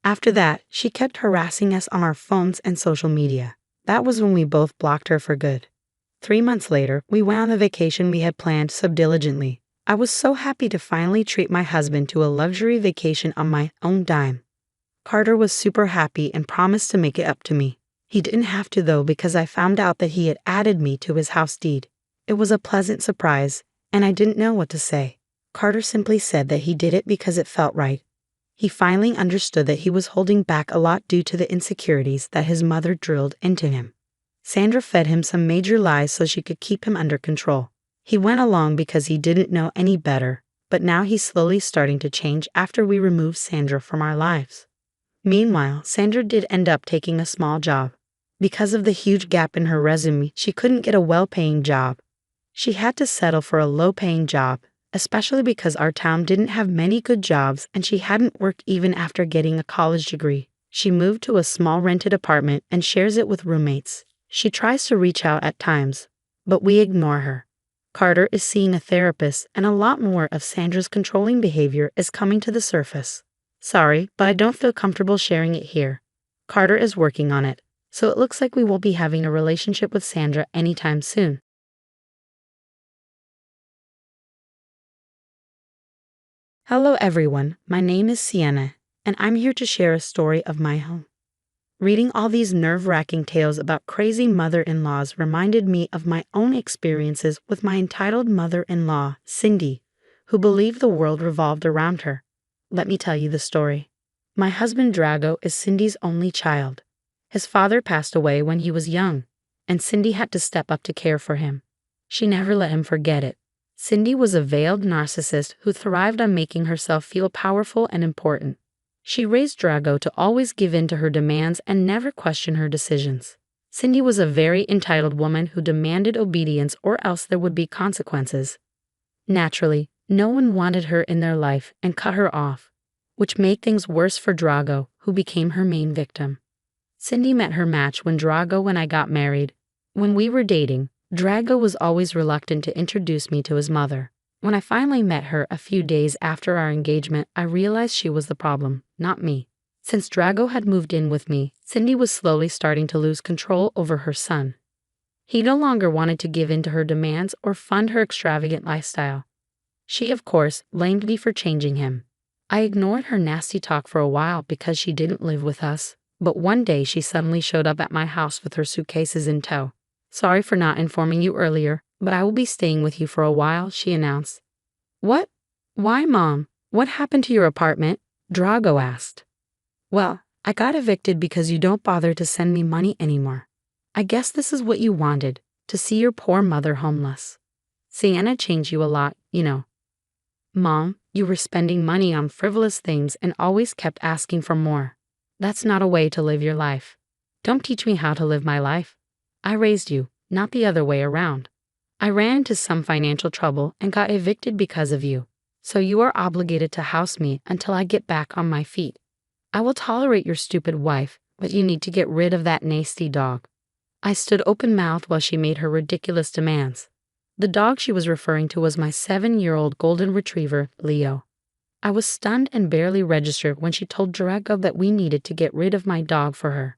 After that, she kept harassing us on our phones and social media. That was when we both blocked her for good. 3 months later, we went on the vacation we had planned so diligently. I was so happy to finally treat my husband to a luxury vacation on my own dime. Carter was super happy and promised to make it up to me. He didn't have to though because I found out that he had added me to his house deed. It was a pleasant surprise, and I didn't know what to say. Carter simply said that he did it because it felt right. He finally understood that he was holding back a lot due to the insecurities that his mother drilled into him. Sandra fed him some major lies so she could keep him under control. He went along because he didn't know any better, but now he's slowly starting to change after we removed Sandra from our lives. Meanwhile, Sandra did end up taking a small job. Because of the huge gap in her resume, she couldn't get a well-paying job. She had to settle for a low-paying job, especially because our town didn't have many good jobs and she hadn't worked even after getting a college degree. She moved to a small rented apartment and shares it with roommates. She tries to reach out at times, but we ignore her. Carter is seeing a therapist, and a lot more of Sandra's controlling behavior is coming to the surface. Sorry, but I don't feel comfortable sharing it here. Carter is working on it, so it looks like we won't be having a relationship with Sandra anytime soon. Hello everyone, my name is Sienna, and I'm here to share a story of my own. Reading all these nerve-wracking tales about crazy mother-in-laws reminded me of my own experiences with my entitled mother-in-law, Cindy, who believed the world revolved around her. Let me tell you the story. My husband Drago is Cindy's only child. His father passed away when he was young, and Cindy had to step up to care for him. She never let him forget it. Cindy was a veiled narcissist who thrived on making herself feel powerful and important. She raised Drago to always give in to her demands and never question her decisions. Cindy was a very entitled woman who demanded obedience or else there would be consequences. Naturally, no one wanted her in their life and cut her off, which made things worse for Drago, who became her main victim. Cindy met her match when Drago and I got married. When we were dating, Drago was always reluctant to introduce me to his mother. When I finally met her a few days after our engagement, I realized she was the problem, not me. Since Drago had moved in with me, Cindy was slowly starting to lose control over her son. He no longer wanted to give in to her demands or fund her extravagant lifestyle. She, of course, blamed me for changing him. I ignored her nasty talk for a while because she didn't live with us, but one day she suddenly showed up at my house with her suitcases in tow. Sorry for not informing you earlier, but I will be staying with you for a while, she announced. What? Why, Mom? What happened to your apartment? Drago asked. Well, I got evicted because you don't bother to send me money anymore. I guess this is what you wanted, to see your poor mother homeless. Sienna changed you a lot, you know. Mom, you were spending money on frivolous things and always kept asking for more. That's not a way to live your life. Don't teach me how to live my life. I raised you, not the other way around. I ran into some financial trouble and got evicted because of you, so you are obligated to house me until I get back on my feet. I will tolerate your stupid wife, but you need to get rid of that nasty dog. I stood open-mouthed while she made her ridiculous demands. The dog she was referring to was my 7-year-old golden retriever, Leo. I was stunned and barely registered when she told Drago that we needed to get rid of my dog for her.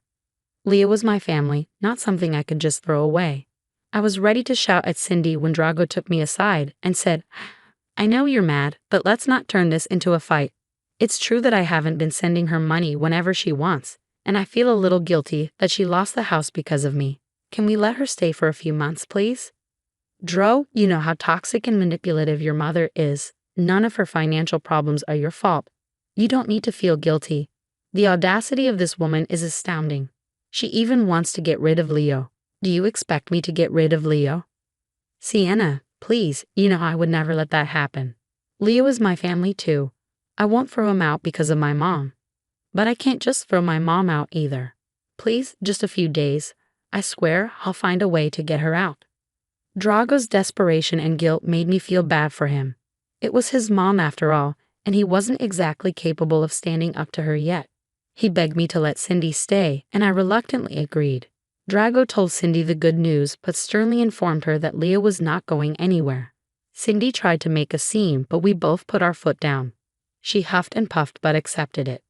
Leo was my family, not something I could just throw away. I was ready to shout at Cindy when Drago took me aside and said, I know you're mad, but let's not turn this into a fight. It's true that I haven't been sending her money whenever she wants, and I feel a little guilty that she lost the house because of me. Can we let her stay for a few months, please? Dro, you know how toxic and manipulative your mother is. None of her financial problems are your fault. You don't need to feel guilty. The audacity of this woman is astounding. She even wants to get rid of Leo. Do you expect me to get rid of Leo? Sienna, please, you know I would never let that happen. Leo is my family too. I won't throw him out because of my mom. But I can't just throw my mom out either. Please, just a few days. I swear I'll find a way to get her out. Drago's desperation and guilt made me feel bad for him. It was his mom after all, and he wasn't exactly capable of standing up to her yet. He begged me to let Cindy stay, and I reluctantly agreed. Drago told Cindy the good news, but sternly informed her that Leo was not going anywhere. Cindy tried to make a scene, but we both put our foot down. She huffed and puffed but accepted it.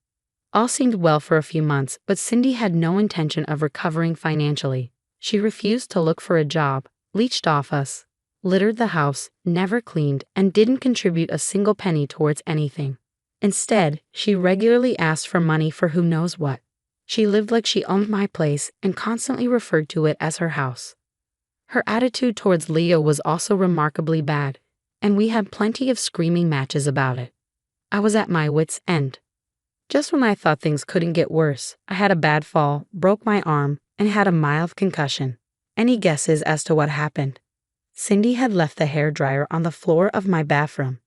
All seemed well for a few months, but Cindy had no intention of recovering financially. She refused to look for a job, leached off us, littered the house, never cleaned, and didn't contribute a single penny towards anything. Instead, she regularly asked for money for who knows what. She lived like she owned my place and constantly referred to it as her house. Her attitude towards Leo was also remarkably bad, and we had plenty of screaming matches about it. I was at my wit's end. Just when I thought things couldn't get worse, I had a bad fall, broke my arm, and had a mild concussion. Any guesses as to what happened? Cindy had left the hairdryer on the floor of my bathroom.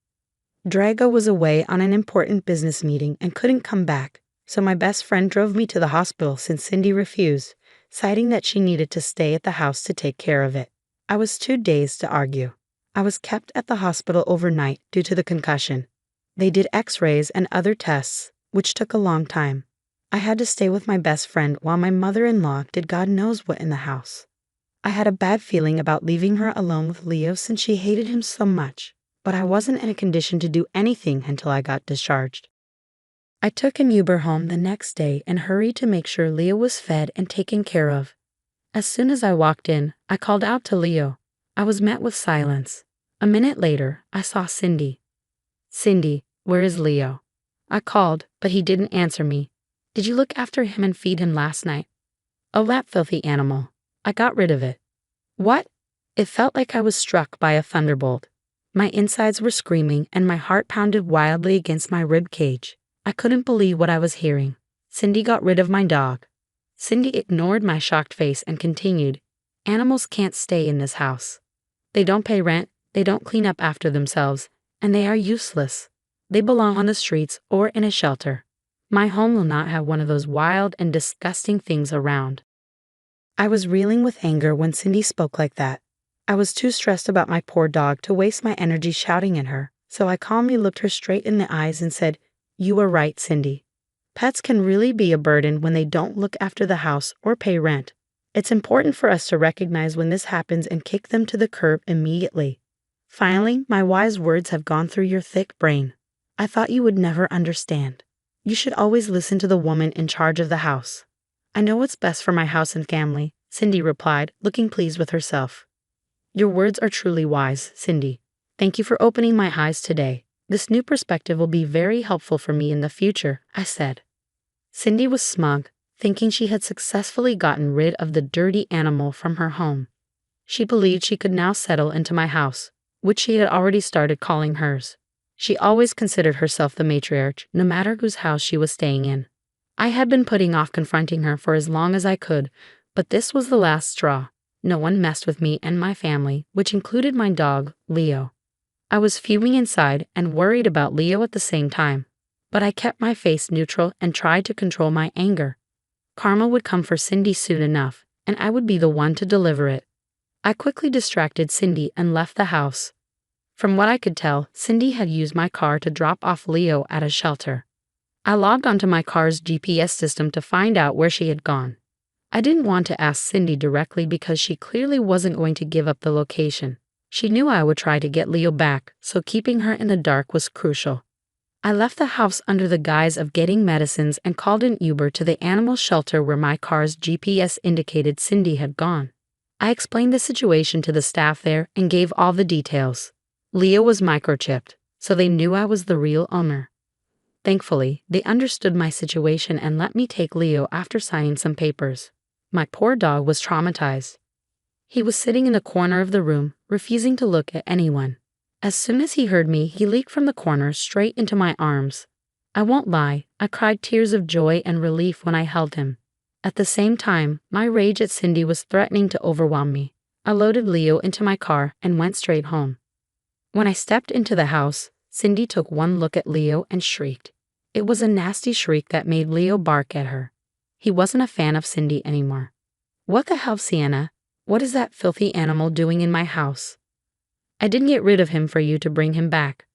Drago was away on an important business meeting and couldn't come back, so my best friend drove me to the hospital since Cindy refused, citing that she needed to stay at the house to take care of it. I was too dazed to argue. I was kept at the hospital overnight due to the concussion. They did x-rays and other tests, which took a long time. I had to stay with my best friend while my mother-in-law did God knows what in the house. I had a bad feeling about leaving her alone with Leo since she hated him so much, but I wasn't in a condition to do anything until I got discharged. I took an Uber home the next day and hurried to make sure Leo was fed and taken care of. As soon as I walked in, I called out to Leo. I was met with silence. A minute later, I saw Cindy. "Cindy, where is Leo?" I called, but he didn't answer me. "Did you look after him and feed him last night?" "Oh, that filthy animal. I got rid of it." "What?" It felt like I was struck by a thunderbolt. My insides were screaming and my heart pounded wildly against my rib cage. I couldn't believe what I was hearing. Cindy got rid of my dog. Cindy ignored my shocked face and continued, "Animals can't stay in this house. They don't pay rent, they don't clean up after themselves, and they are useless. They belong on the streets or in a shelter. My home will not have one of those wild and disgusting things around." I was reeling with anger when Cindy spoke like that. I was too stressed about my poor dog to waste my energy shouting at her, so I calmly looked her straight in the eyes and said, "You are right, Cindy. Pets can really be a burden when they don't look after the house or pay rent. It's important for us to recognize when this happens and kick them to the curb immediately. Finally, my wise words have gone through your thick brain. I thought you would never understand. You should always listen to the woman in charge of the house." "I know what's best for my house and family," Cindy replied, looking pleased with herself. "Your words are truly wise, Cindy. Thank you for opening my eyes today. This new perspective will be very helpful for me in the future," I said. Cindy was smug, thinking she had successfully gotten rid of the dirty animal from her home. She believed she could now settle into my house, which she had already started calling hers. She always considered herself the matriarch, no matter whose house she was staying in. I had been putting off confronting her for as long as I could, but this was the last straw. No one messed with me and my family, which included my dog, Leo. I was fuming inside and worried about Leo at the same time, but I kept my face neutral and tried to control my anger. Karma would come for Cindy soon enough, and I would be the one to deliver it. I quickly distracted Cindy and left the house. From what I could tell, Cindy had used my car to drop off Leo at a shelter. I logged onto my car's GPS system to find out where she had gone. I didn't want to ask Cindy directly because she clearly wasn't going to give up the location. She knew I would try to get Leo back, so keeping her in the dark was crucial. I left the house under the guise of getting medicines and called an Uber to the animal shelter where my car's GPS indicated Cindy had gone. I explained the situation to the staff there and gave all the details. Leo was microchipped, so they knew I was the real owner. Thankfully, they understood my situation and let me take Leo after signing some papers. My poor dog was traumatized. He was sitting in the corner of the room, refusing to look at anyone. As soon as he heard me, he leaped from the corner straight into my arms. I won't lie, I cried tears of joy and relief when I held him. At the same time, my rage at Cindy was threatening to overwhelm me. I loaded Leo into my car and went straight home. When I stepped into the house, Cindy took one look at Leo and shrieked. It was a nasty shriek that made Leo bark at her. He wasn't a fan of Cindy anymore. "What the hell, Sienna? What is that filthy animal doing in my house? I didn't get rid of him for you to bring him back.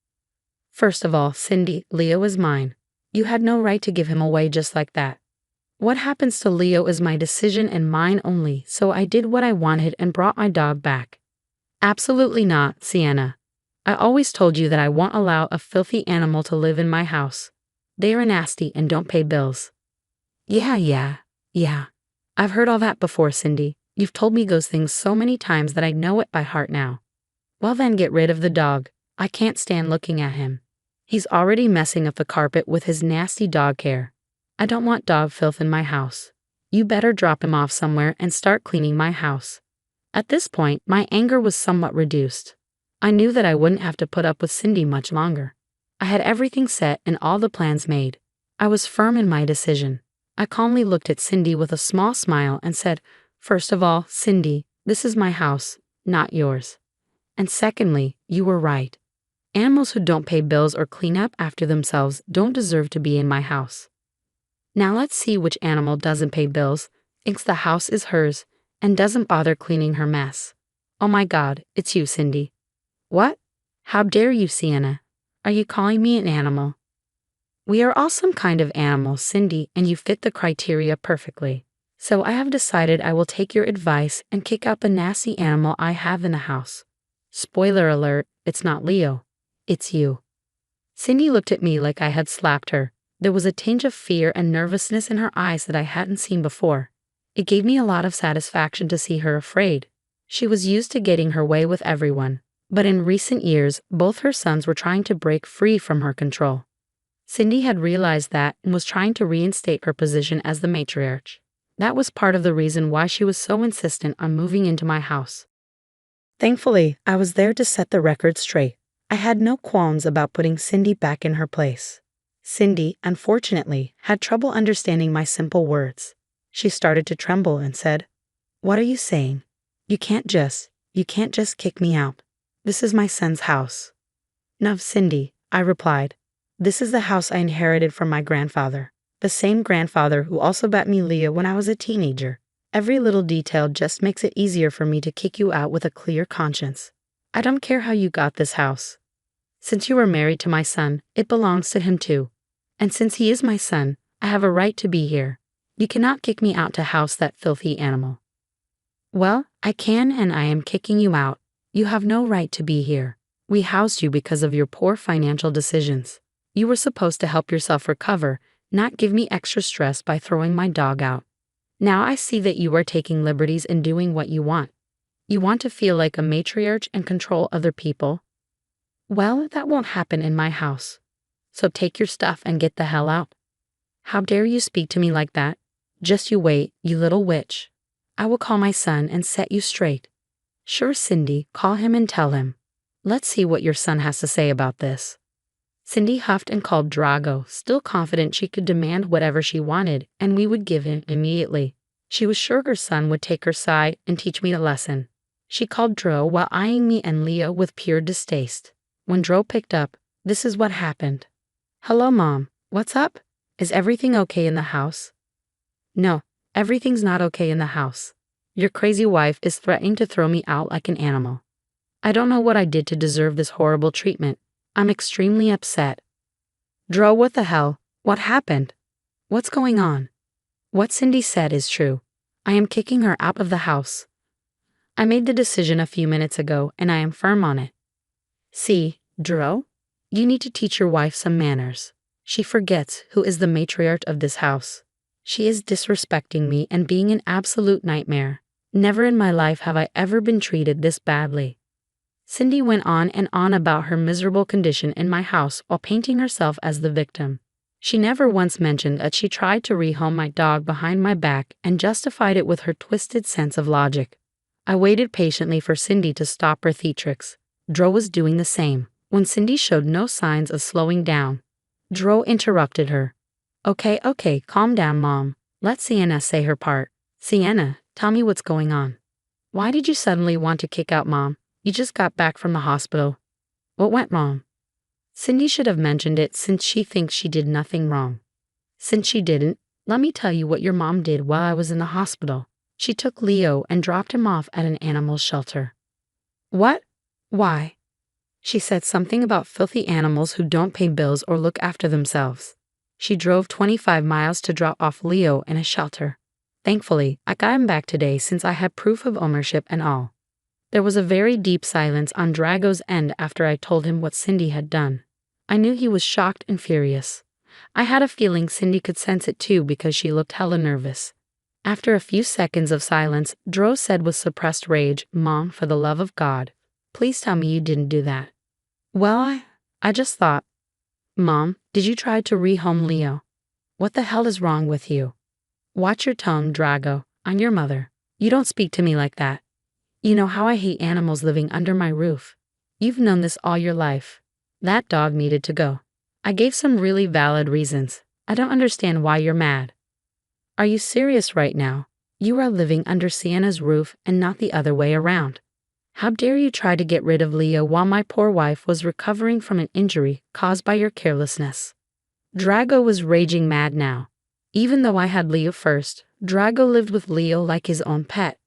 First of all, Cindy, Leo is mine. You had no right to give him away just like that. What happens to Leo is my decision and mine only, so I did what I wanted and brought my dog back." "Absolutely not, Sienna. I always told you that I won't allow a filthy animal to live in my house. They are nasty and don't pay bills." Yeah. I've heard all that before, Cindy. You've told me those things so many times that I know it by heart now. Well then, get rid of the dog. I can't stand looking at him. He's already messing up the carpet with his nasty dog hair. I don't want dog filth in my house. You better drop him off somewhere and start cleaning my house. At this point, my anger was somewhat reduced. I knew that I wouldn't have to put up with Cindy much longer. I had everything set and all the plans made. I was firm in my decision. I calmly looked at Cindy with a small smile and said, "First of all, Cindy, this is my house, not yours. And secondly, you were right. Animals who don't pay bills or clean up after themselves don't deserve to be in my house. Now let's see which animal doesn't pay bills, thinks the house is hers, and doesn't bother cleaning her mess. Oh my God, it's you, Cindy." "What? How dare you, Sienna? Are you calling me an animal?" We are all some kind of animal, Cindy, and you fit the criteria perfectly. So I have decided I will take your advice and kick out the nasty animal I have in the house. Spoiler alert, it's not Leo. It's you. Cindy looked at me like I had slapped her. There was a tinge of fear and nervousness in her eyes that I hadn't seen before. It gave me a lot of satisfaction to see her afraid. She was used to getting her way with everyone, but in recent years, both her sons were trying to break free from her control. Cindy had realized that and was trying to reinstate her position as the matriarch. That was part of the reason why she was so insistent on moving into my house. Thankfully, I was there to set the record straight. I had no qualms about putting Cindy back in her place. Cindy, unfortunately, had trouble understanding my simple words. She started to tremble and said, "What are you saying? You can't just kick me out. This is my son's house." "No, Cindy," I replied. "This is the house I inherited from my grandfather. The same grandfather who also bought me Leah when I was a teenager. Every little detail just makes it easier for me to kick you out with a clear conscience. I don't care how you got this house. Since you were married to my son, it belongs to him too. And since he is my son, I have a right to be here. You cannot kick me out to house that filthy animal." "Well, I can, and I am kicking you out. You have no right to be here. We housed you because of your poor financial decisions. You were supposed to help yourself recover, not give me extra stress by throwing my dog out. Now I see that you are taking liberties and doing what you want. You want to feel like a matriarch and control other people? Well, that won't happen in my house. So take your stuff and get the hell out. How dare you speak to me like that? Just you wait, you little witch. I will call my son and set you straight." "Sure, Cindy, call him and tell him. Let's see what your son has to say about this." Cindy huffed and called Drago, still confident she could demand whatever she wanted, and we would give him immediately. She was sure her son would take her side and teach me a lesson. She called Dro while eyeing me and Leo with pure distaste. When Dro picked up, this is what happened. "Hello, Mom. What's up? Is everything okay in the house?" "No, everything's not okay in the house. Your crazy wife is threatening to throw me out like an animal. I don't know what I did to deserve this horrible treatment. I'm extremely upset." "Dro, what the hell? What happened? What's going on?" "What Cindy said is true. I am kicking her out of the house. I made the decision a few minutes ago, and I am firm on it. See, Dro, you need to teach your wife some manners. She forgets who is the matriarch of this house. She is disrespecting me and being an absolute nightmare. Never in my life have I ever been treated this badly." Cindy went on and on about her miserable condition in my house while painting herself as the victim. She never once mentioned that she tried to rehome my dog behind my back and justified it with her twisted sense of logic. I waited patiently for Cindy to stop her theatrics. Dro was doing the same. When Cindy showed no signs of slowing down, Dro interrupted her. Okay, calm down, Mom. Let Sienna say her part. Sienna, tell me what's going on. Why did you suddenly want to kick out Mom? You just got back from the hospital. What went wrong?" Cindy should have mentioned it since she thinks she did nothing wrong. Since she didn't, let me tell you what your mom did while I was in the hospital. She took Leo and dropped him off at an animal shelter. "What? Why?" "She said something about filthy animals who don't pay bills or look after themselves. She drove 25 miles to drop off Leo in a shelter. Thankfully, I got him back today since I had proof of ownership and all." There was a very deep silence on Drago's end after I told him what Cindy had done. I knew he was shocked and furious. I had a feeling Cindy could sense it too because she looked hella nervous. After a few seconds of silence, Dro said with suppressed rage, "Mom, for the love of God, please tell me you didn't do that." "Well, I just thought." "Mom, did you try to rehome Leo? What the hell is wrong with you? Watch your tone, Drago. I'm your mother. You don't speak to me like that. You know how I hate animals living under my roof. You've known this all your life. That dog needed to go. I gave some really valid reasons. I don't understand why you're mad. Are you serious right now? You are living under Sienna's roof and not the other way around. How dare you try to get rid of Leo while my poor wife was recovering from an injury caused by your carelessness?" Drago was raging mad now. Even though I had Leo first, Drago lived with Leo like his own pet.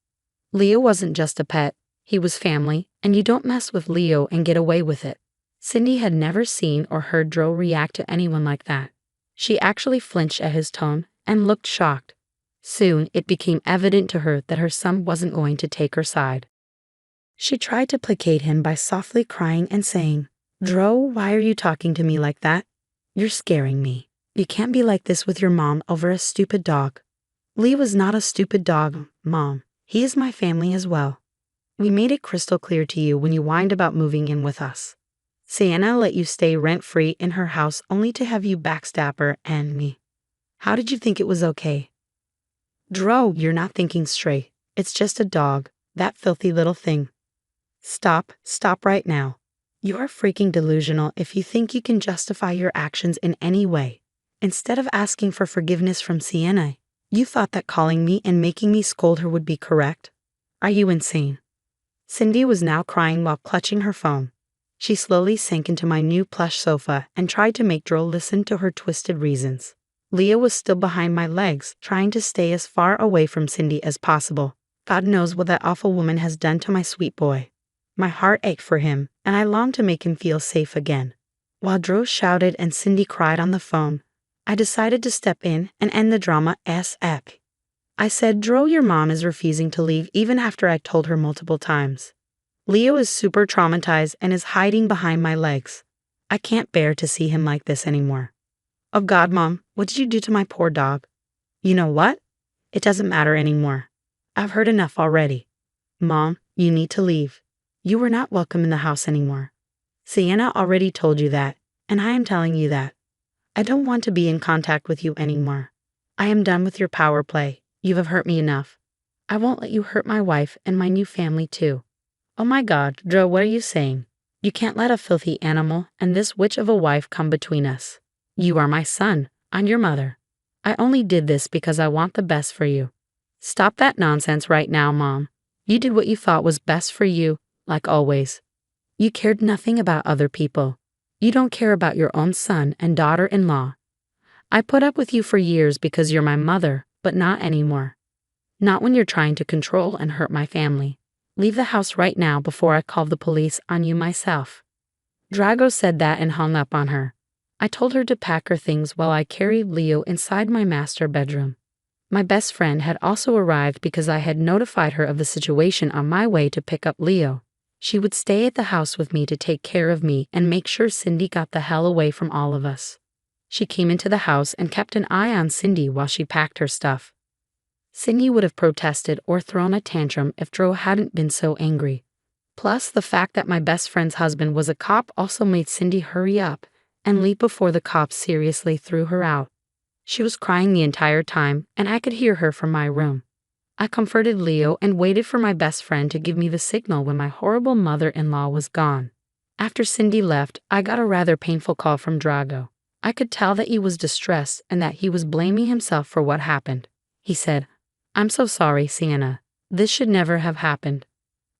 Leo wasn't just a pet, he was family, and you don't mess with Leo and get away with it. Cindy had never seen or heard Dro react to anyone like that. She actually flinched at his tone and looked shocked. Soon, it became evident to her that her son wasn't going to take her side. She tried to placate him by softly crying and saying, "Dro, why are you talking to me like that? You're scaring me. You can't be like this with your mom over a stupid dog." Lee was not a stupid dog, Mom. He is my family as well. We made it crystal clear to you when you whined about moving in with us. Sienna let you stay rent-free in her house only to have you backstab her and me. How did you think it was okay? Dro, you're not thinking straight. It's just a dog, that filthy little thing. Stop right now. You are freaking delusional if you think you can justify your actions in any way. Instead of asking for forgiveness from Sienna, you thought that calling me and making me scold her would be correct? Are you insane? Cindy was now crying while clutching her phone. She slowly sank into my new plush sofa and tried to make Dro listen to her twisted reasons. Leah was still behind my legs, trying to stay as far away from Cindy as possible. God knows what that awful woman has done to my sweet boy. My heart ached for him, and I longed to make him feel safe again. While Dro shouted and Cindy cried on the phone, I decided to step in and end the drama ASAP. I said, "Dro, your mom is refusing to leave even after I told her multiple times. Leo is super traumatized and is hiding behind my legs. I can't bear to see him like this anymore. Oh God, Mom, what did you do to my poor dog?" You know what? It doesn't matter anymore. I've heard enough already. Mom, you need to leave. You are not welcome in the house anymore. Sienna already told you that, and I am telling you that. I don't want to be in contact with you anymore. I am done with your power play. You have hurt me enough. I won't let you hurt my wife and my new family too. Oh my God, Dro, what are you saying? You can't let a filthy animal and this witch of a wife come between us. You are my son. I'm your mother. I only did this because I want the best for you. Stop that nonsense right now, Mom. You did what you thought was best for you, like always. You cared nothing about other people. You don't care about your own son and daughter-in-law. I put up with you for years because you're my mother, but not anymore. Not when you're trying to control and hurt my family. Leave the house right now before I call the police on you myself. Drago said that and hung up on her. I told her to pack her things while I carried Leo inside my master bedroom. My best friend had also arrived because I had notified her of the situation on my way to pick up Leo. She would stay at the house with me to take care of me and make sure Cindy got the hell away from all of us. She came into the house and kept an eye on Cindy while she packed her stuff. Cindy would have protested or thrown a tantrum if Dro hadn't been so angry. Plus, the fact that my best friend's husband was a cop also made Cindy hurry up and leave before the cops seriously threw her out. She was crying the entire time, and I could hear her from my room. I comforted Leo and waited for my best friend to give me the signal when my horrible mother-in-law was gone. After Cindy left, I got a rather painful call from Drago. I could tell that he was distressed and that he was blaming himself for what happened. He said, "I'm so sorry, Sienna. This should never have happened.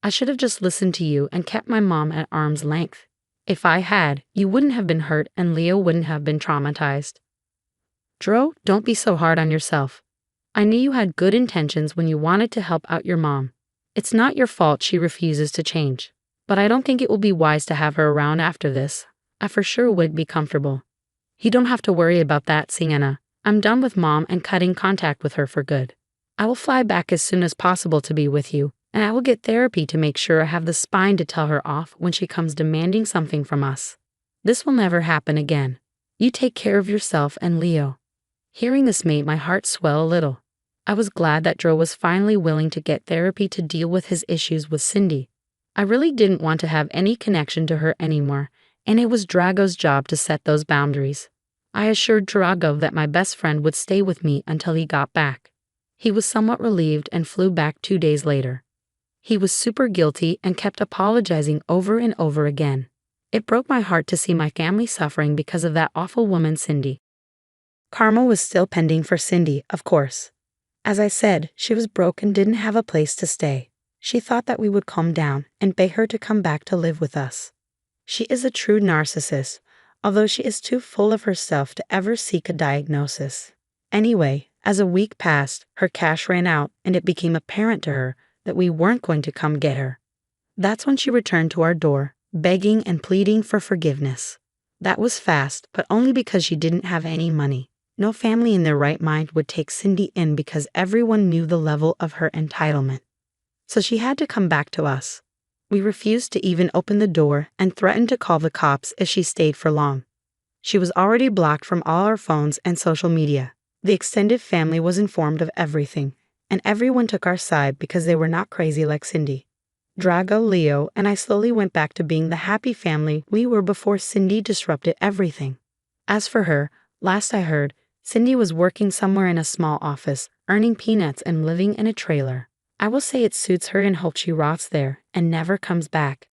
I should have just listened to you and kept my mom at arm's length. If I had, you wouldn't have been hurt and Leo wouldn't have been traumatized." Dro, don't be so hard on yourself. I knew you had good intentions when you wanted to help out your mom. It's not your fault she refuses to change. But I don't think it will be wise to have her around after this. I for sure wouldn't be comfortable. You don't have to worry about that, Sienna. I'm done with Mom and cutting contact with her for good. I will fly back as soon as possible to be with you, and I will get therapy to make sure I have the spine to tell her off when she comes demanding something from us. This will never happen again. You take care of yourself and Leo. Hearing this made my heart swell a little. I was glad that Dro was finally willing to get therapy to deal with his issues with Cindy. I really didn't want to have any connection to her anymore, and it was Drago's job to set those boundaries. I assured Drago that my best friend would stay with me until he got back. He was somewhat relieved and flew back 2 days later. He was super guilty and kept apologizing over and over again. It broke my heart to see my family suffering because of that awful woman Cindy. Karma was still pending for Cindy, of course. As I said, she was broke and didn't have a place to stay. She thought that we would calm down and beg her to come back to live with us. She is a true narcissist, although she is too full of herself to ever seek a diagnosis. Anyway, as a week passed, her cash ran out and it became apparent to her that we weren't going to come get her. That's when she returned to our door, begging and pleading for forgiveness. That was fast, but only because she didn't have any money. No family in their right mind would take Cindy in because everyone knew the level of her entitlement. So she had to come back to us. We refused to even open the door and threatened to call the cops if she stayed for long. She was already blocked from all our phones and social media. The extended family was informed of everything, and everyone took our side because they were not crazy like Cindy. Drago, Leo, and I slowly went back to being the happy family we were before Cindy disrupted everything. As for her, last I heard, Cindy was working somewhere in a small office, earning peanuts and living in a trailer. I will say it suits her and hope she rots there and never comes back.